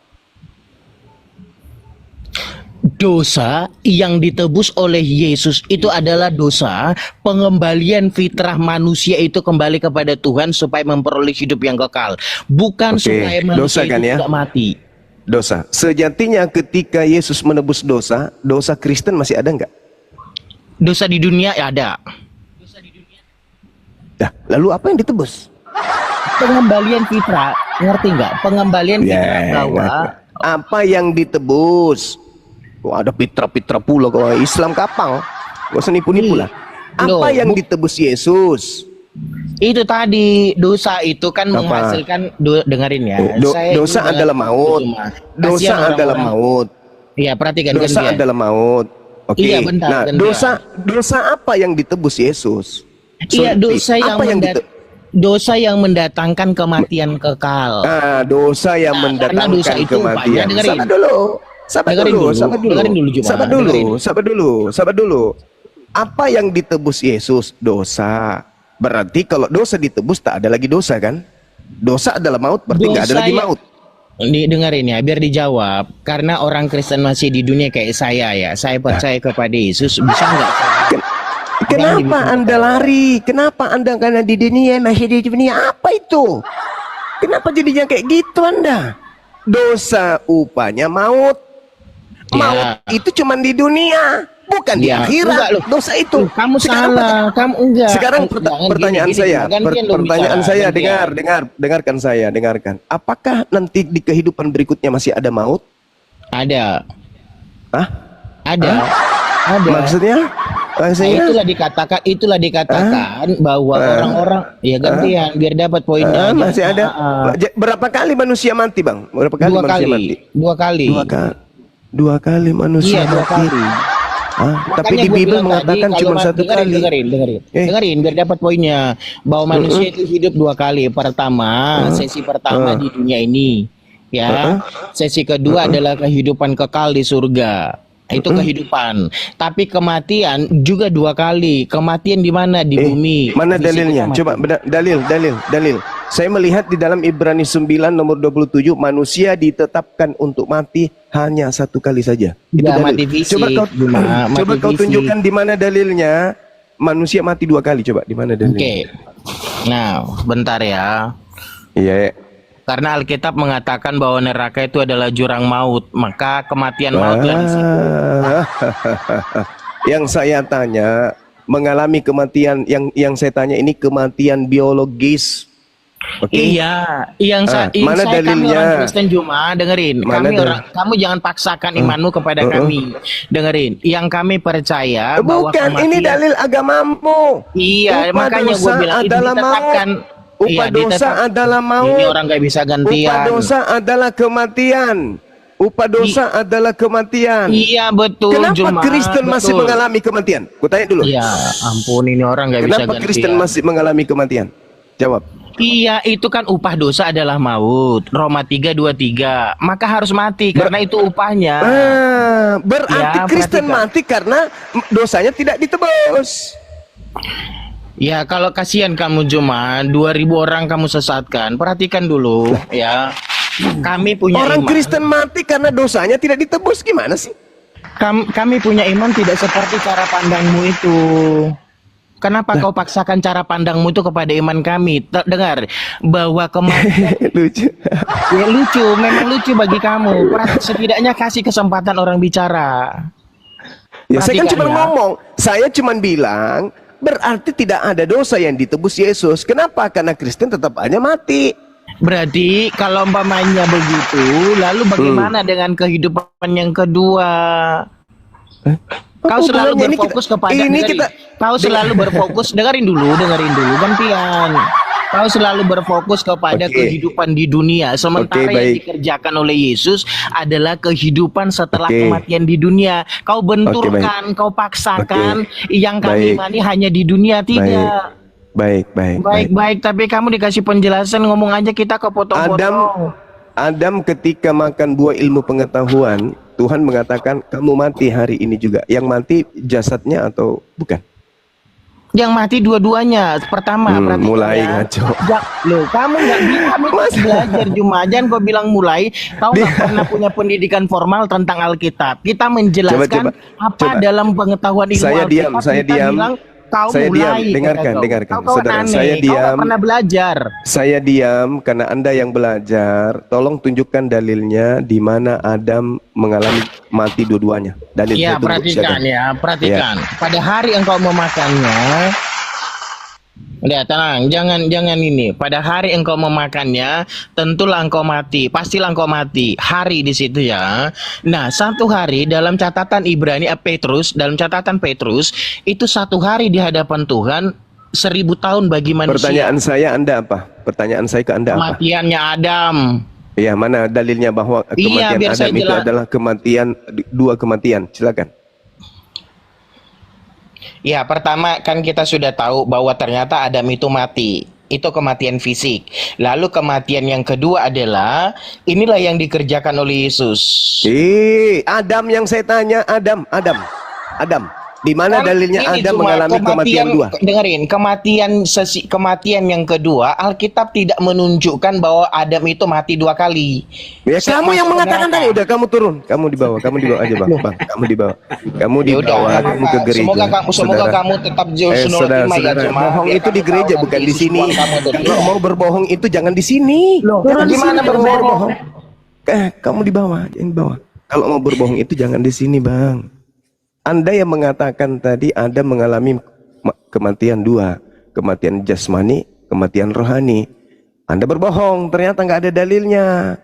Dosa yang ditebus oleh Yesus itu adalah dosa pengembalian fitrah manusia itu kembali kepada Tuhan supaya memperoleh hidup yang kekal, bukan Oke, supaya manusia dosa kan itu ya? tidak mati. Dosa. Sejatinya ketika Yesus menebus dosa, dosa Kristen masih ada nggak? Dosa di dunia ada. Dah, lalu apa yang ditebus? Pengembalian fitrah, ngerti nggak? Pengembalian fitrah bahwa apa yang ditebus? Oh, ada pitra-pitra pula kau Islam kapal. Gak usah nipu-nipu lah. Apa yang ditebus Yesus? itu tadi dosa itu kan menghasilkan dengerin ya. Dosa adalah maut. Dosa adalah maut. Iya, perhatikan Dosa gantian. adalah maut. Oke. Iya, bentar, Nah, gantian. dosa apa yang ditebus Yesus? Iya, dosa yang apa yang dosa yang mendatangkan kematian kekal. Ah, dosa yang karena dosa mendatangkan itu kematian. upahnya, dengerin. Sabar Dengerin dulu. Juma, dengerin. Sabar dulu. Apa yang ditebus Yesus? Dosa. Berarti kalau dosa ditebus tak ada lagi dosa kan? Dosa adalah maut, berarti nggak ada lagi maut. Dengerin ya, biar dijawab. Karena orang Kristen masih di dunia kayak saya ya. Saya percaya kepada Yesus. Bisa nggak? Kenapa Anda lari? Kenapa Anda karena di dunia masih di dunia? Apa itu? Kenapa jadinya kayak gitu Anda? Dosa upahnya maut. Maut itu cuma di dunia, bukan di akhirat. Dosa itu. Kamu salah. Kamu enggak. Sekarang pertanyaan saya, dengarkan saya, dengarkan. Apakah nanti di kehidupan berikutnya masih ada maut? Ada. Hah? Ada. Maksudnya? Nah, itulah dikatakan bahwa orang-orang ya gantian biar dapat poinnya. Masih ada. Berapa kali manusia mati, Bang? Berapa kali manusia mati? Dua kali manusia mati. 2 kali. Tapi di Bible mengatakan cuma 1 kali. Dengerin biar dapat poinnya bahwa manusia itu hidup 2 kali. Pertama, sesi pertama di dunia ini, ya. Sesi kedua adalah kehidupan kekal di surga. Itu kehidupan. Tapi kematian juga 2 kali. Kematian di mana? Di bumi. Mana dalilnya? Coba dalil. Saya melihat di dalam Ibrani 9 nomor 27, manusia ditetapkan untuk mati hanya 1 kali saja. Itu dalil. Mati fisik, coba kau tunjukkan di mana dalilnya manusia mati 2 kali. Coba di mana dalilnya? Oke. Nah, bentar ya. Iya. Karena Alkitab mengatakan bahwa neraka itu adalah jurang maut, maka kematian mautlah di situ. Yang saya tanya, mengalami kematian yang saya tanya ini kematian biologis. Okay? Iya, mana dalilnya? Kami orang Kristen Juma, dengerin. Kamu jangan paksakan imanmu kepada kami. Dengerin. Yang kami percaya bahwa bukan, ini dalil agamamu. Iya, makanya gue bilang itu ditetapkan. Upah dosa adalah maut. Ini orang gak bisa gantian. Upah dosa adalah kematian. Upah dosa adalah kematian. Iya betul. Kenapa Kristen masih mengalami kematian? Ku tanya dulu. Ya ampun, ini orang gak bisa gantian. Kenapa Kristen masih mengalami kematian? Jawab. Iya, itu kan upah dosa adalah maut. Roma 3:23. Maka harus mati karena itu upahnya. Berarti Ya, Kristen perhatikan. mati karena dosanya tidak ditebus. Ya, kalau kasihan kamu cuma 2.000 orang kamu sesatkan. Perhatikan dulu ya. Kami punya Orang iman. Kristen mati karena dosanya tidak ditebus, gimana sih? Kami punya iman tidak seperti cara pandangmu itu. Kenapa kau paksakan cara pandangmu itu kepada iman kami? Dengar bahwa kematian Lucu. ya lucu, memang lucu bagi kamu. Setidaknya kasih kesempatan orang bicara. Ya, saya kan Perhatikan cuma ya. ngomong, saya cuma bilang berarti tidak ada dosa yang ditebus Yesus. Kenapa? Karena Kristen tetap aja mati. Berarti kalau umpamanya begitu, lalu bagaimana dengan kehidupan yang kedua? Kau Apa selalu hubungannya? berfokus kepada ini dengerin. kita- Kau selalu berfokus dengerin dulu gantian. Kau selalu berfokus kepada Oke. kehidupan di dunia, sementara Oke, yang baik. dikerjakan oleh Yesus adalah kehidupan setelah Oke. kematian di dunia. Kau benturkan, kau paksakan yang kami Baik. imani hanya di dunia tidak. Baik. Baik, tapi kamu dikasih penjelasan ngomong aja kita kepotong-potong. Adam ketika makan buah ilmu pengetahuan, Tuhan mengatakan kamu mati hari ini juga. Yang mati jasadnya atau bukan? Yang mati dua-duanya. Pertama, perhatikan mulai ya. ngaco. Loh, kamu nggak bilang belajar cuma jangan kau bilang mulai. Kau nggak pernah punya pendidikan formal tentang Alkitab. Kita menjelaskan Coba. dalam pengetahuan ilmu Saya diam, Alkitab. saya kita diam. bilang, kau Saya mulai. diam. Dengarkan, kata kau. dengarkan. Kau Saudara, aneh. saya Kau nggak diam. pernah belajar. Saya diam karena Anda yang belajar. Tolong tunjukkan dalilnya di mana Adam mengalami mati dua-duanya. Dalil Ya, saya tunggu, perhatikan silakan. ya, perhatikan. Pada hari engkau memakannya, udah tenang, jangan ini. Pada hari engkau memakannya, tentulah engkau mati, pastilah engkau mati. Hari di situ ya. Nah, satu hari dalam catatan Ibrani Petrus, dalam catatan Petrus itu satu hari di hadapan Tuhan 1000 tahun bagi manusia. Pertanyaan saya Anda apa? Pertanyaan saya ke Anda apa? Kematiannya Adam. Ya, mana dalilnya bahwa Iya, kematian biar saya Adam itu jelas. adalah kematian, dua kematian. Silakan. Ya, pertama kan kita sudah tahu bahwa ternyata Adam itu mati. Itu kematian fisik. Lalu kematian yang kedua adalah inilah yang dikerjakan oleh Yesus. Adam yang saya tanya, Adam. Di mana Kan dalilnya ini Adam cuma mengalami kematian dua? Dengerin, kematian yang kedua, Alkitab tidak menunjukkan bahwa Adam itu mati 2 kali. Ya, kamu yang Masuk mengatakan neraka. tadi, udah kamu turun, kamu di bawah aja bang, kamu di bawah, Ya udah, kamu ke gereja. semoga Saudara. kamu tetap jauh Saudara, ya, saudara, cuma bohong biar itu kamu di gereja tahu bukan nanti di sini. Yesus kamu atau Kalau tidak. mau berbohong itu jangan di sini. Loh, Di gimana sini kalau mau berbohong? Kamu di bawah, jangan di bawah. Kalau mau berbohong itu jangan di sini bang. Anda yang mengatakan tadi Anda mengalami kematian dua, kematian jasmani, kematian rohani. Anda berbohong, ternyata nggak ada dalilnya.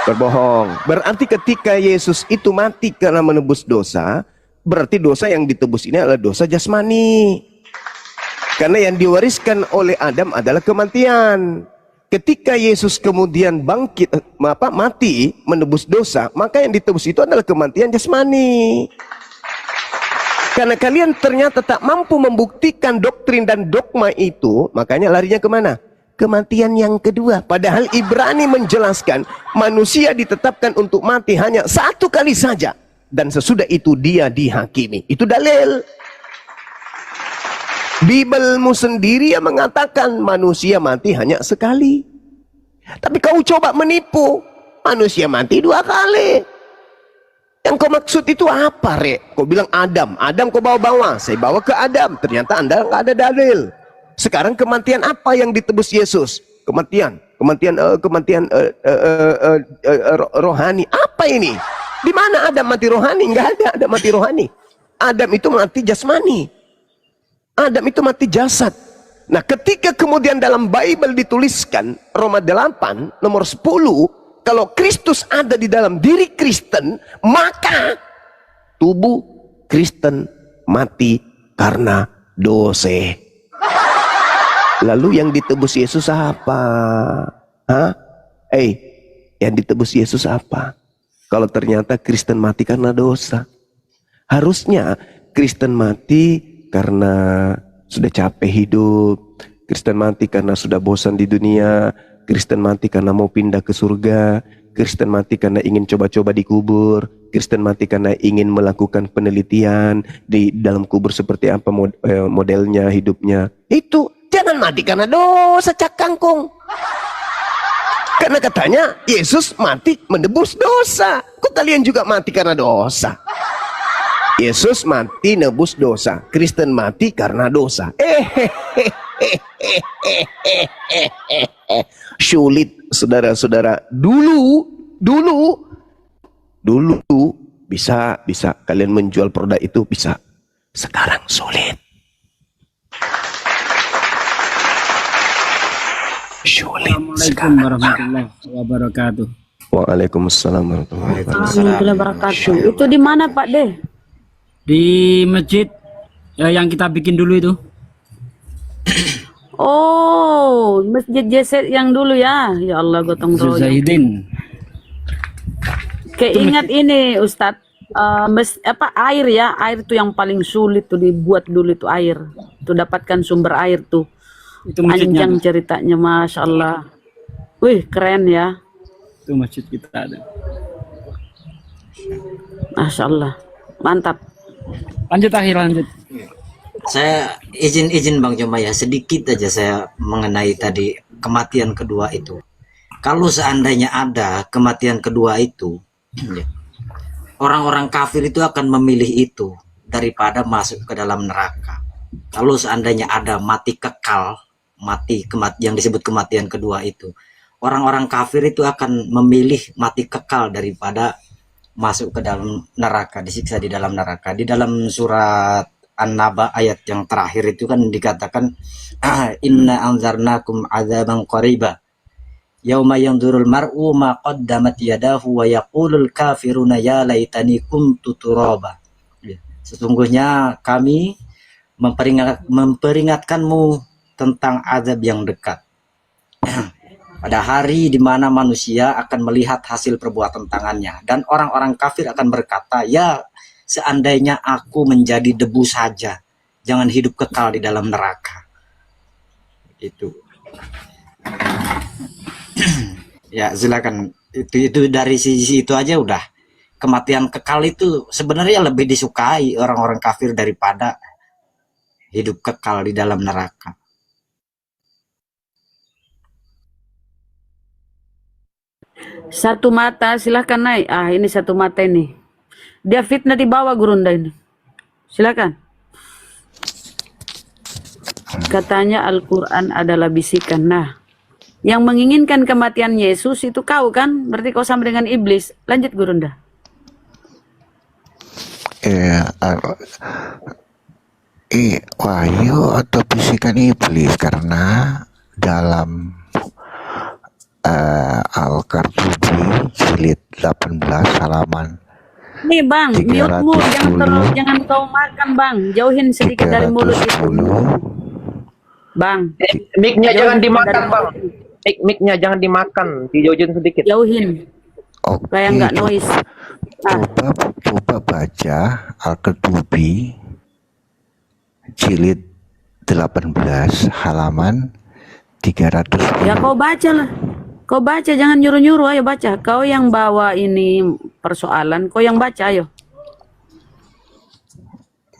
Berbohong. Berarti ketika Yesus itu mati karena menebus dosa, berarti dosa yang ditebus ini adalah dosa jasmani. Karena yang diwariskan oleh Adam adalah kematian. Ketika Yesus kemudian bangkit, mati, menebus dosa, maka yang ditebus itu adalah kematian jasmani. Karena kalian ternyata tak mampu membuktikan doktrin dan dogma itu, makanya larinya kemana? Kematian yang kedua. Padahal Ibrani menjelaskan manusia ditetapkan untuk mati hanya 1 kali saja, dan sesudah itu dia dihakimi. Itu dalil. Bibelmu sendiri yang mengatakan manusia mati hanya sekali. Tapi kau coba menipu, manusia mati 2 kali. Yang kau maksud itu apa, Rek? Kau bilang Adam kau bawa-bawa, saya bawa ke Adam. Ternyata Anda nggak ada dalil. Sekarang kematian apa yang ditebus Yesus? Kematian rohani. Apa ini? Di mana Adam mati rohani? Nggak ada mati rohani. Adam itu mati jasmani. Adam itu mati jasad. Nah, ketika kemudian dalam Bible dituliskan Roma 8 nomor 10, kalau Kristus ada di dalam diri Kristen, maka tubuh Kristen mati karena dosa. Lalu yang ditebus Yesus apa? Yang ditebus Yesus apa? Kalau ternyata Kristen mati karena dosa. Harusnya Kristen mati karena sudah capek hidup, Kristen mati karena sudah bosan di dunia, Kristen mati karena mau pindah ke surga, Kristen mati karena ingin coba-coba di kubur, Kristen mati karena ingin melakukan penelitian di dalam kubur seperti apa modelnya hidupnya. Itu jangan mati karena dosa, Cak Kangkung. Karena katanya Yesus mati menebus dosa. Kok kalian juga mati karena dosa? Yesus mati nebus dosa, Kristen mati karena dosa. Sulit, saudara-saudara. Dulu bisa kalian menjual produk itu bisa. Sekarang sulit. Assalamualaikum warahmatullahi wabarakatuh. Waalaikumsalam warahmatullahi Warahmatullahi wabarakatuh. Itu di mana Pak De? Di masjid yang kita bikin dulu itu. Oh, Masjid Jeset yang dulu ya. Ya Allah, gotong royong. Zahidin. Keingat ini Ustadz, air ya, air tuh yang paling sulit tuh dibuat dulu itu air. Tuh dapatkan sumber air tuh. Itu masjidnya. Panjang ceritanya, Masya Allah. Wih, keren ya. Itu masjid kita ada. Masya Allah, mantap. Lanjut akhir lanjut. Saya izin Bang Joma ya, sedikit aja saya mengenai tadi kematian kedua itu. Kalau seandainya ada kematian kedua itu, ya, orang-orang kafir itu akan memilih itu daripada masuk ke dalam neraka. Kalau seandainya ada mati kekal, yang disebut kematian kedua itu, orang-orang kafir itu akan memilih mati kekal daripada masuk ke dalam neraka, disiksa di dalam neraka. Di dalam surat An-Naba ayat yang terakhir itu kan dikatakan inna anzarnakum azaban qariba yauma yanzurul mar'u ma qaddamat yadahu wa yaqulul kafiruna ya laitani kuntu turaba. Sesungguhnya kami memperingatkanmu tentang azab yang dekat. Pada hari di mana manusia akan melihat hasil perbuatan tangannya, dan orang-orang kafir akan berkata, ya seandainya aku menjadi debu saja, jangan hidup kekal di dalam neraka. Itu. Ya silakan. Itu dari sisi itu aja udah. Kematian kekal itu sebenarnya lebih disukai orang-orang kafir daripada hidup kekal di dalam neraka. Satu mata, silahkan naik. Ah, ini satu mata ini. Dia fitnah di bawah Gurunda ini. Silakan. Katanya Al-Quran adalah bisikan. Nah, yang menginginkan kematian Yesus itu kau kan? Berarti kau sama dengan iblis. Lanjut Gurunda. Wahyu atau bisikan iblis, karena dalam Al-Qartubi jilid 18 halaman Nih Bang, mute-mu jangan kau makan Bang. Jauhin sedikit dari mulut itu. Bang. Mic-nya jangan dimakan Bang. Mic-nya jangan dimakan, dijauhin sedikit. Jauhin. Kayak nggak noise. Coba baca Al-Qartubi jilid 18 halaman 300. Ya kau baca lah. Kau baca, jangan nyuruh-nyuruh, ayo baca. Kau yang bawa ini persoalan, kau yang baca, ayo.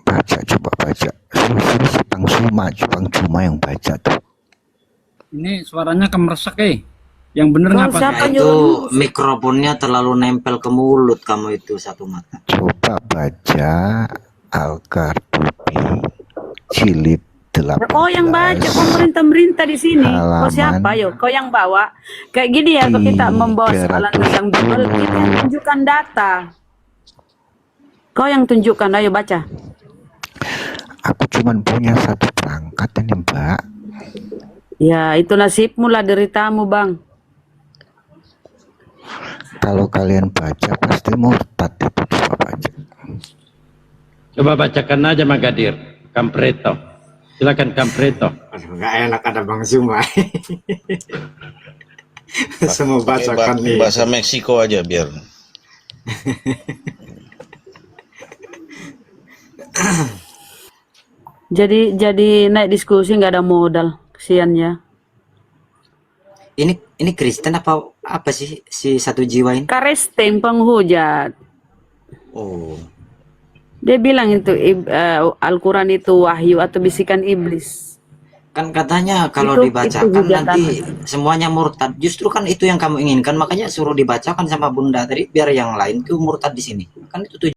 Baca, coba baca. Suruh si Bang Cuma yang baca tuh. Ini suaranya kemeresek Yang bener ngapa? Ya, itu mikrofonnya terlalu nempel ke mulut kamu itu satu mata. Coba baca Al-Qartubi jilid 18. Kau yang baca, pemerintah di sini. Kau siapa, yo? Kau yang bawa. Kayak gini ya, kalau kita membawa soalan tentang Bible, kita tunjukkan data. Kau yang tunjukkan, ayo baca. Aku cuma punya satu perangkat ini, Mbak. Ya, itu nasibmu lah, deritamu, Bang. Kalau kalian baca, pasti murtad itu. Coba baca. Coba bacakan aja Magadir, Kampreto. Silakan Kampreto. Aduh, nggak enak ada Bang Zuma. Semua bacakan nih. Bahasa Meksiko aja biar. Jadi naik diskusi nggak ada modal. kesaksiannya. Ini Kristen apa sih si satu jiwa ini? Karesteng penghujat. Oh, Dia bilang itu Al-Quran itu wahyu atau bisikan iblis. kan katanya kalau Itu dibacakan hujatan. nanti semuanya murtad. Justru kan itu yang kamu inginkan, makanya suruh dibacakan sama Bunda tadi biar yang lain tuh murtad di sini. Kan itu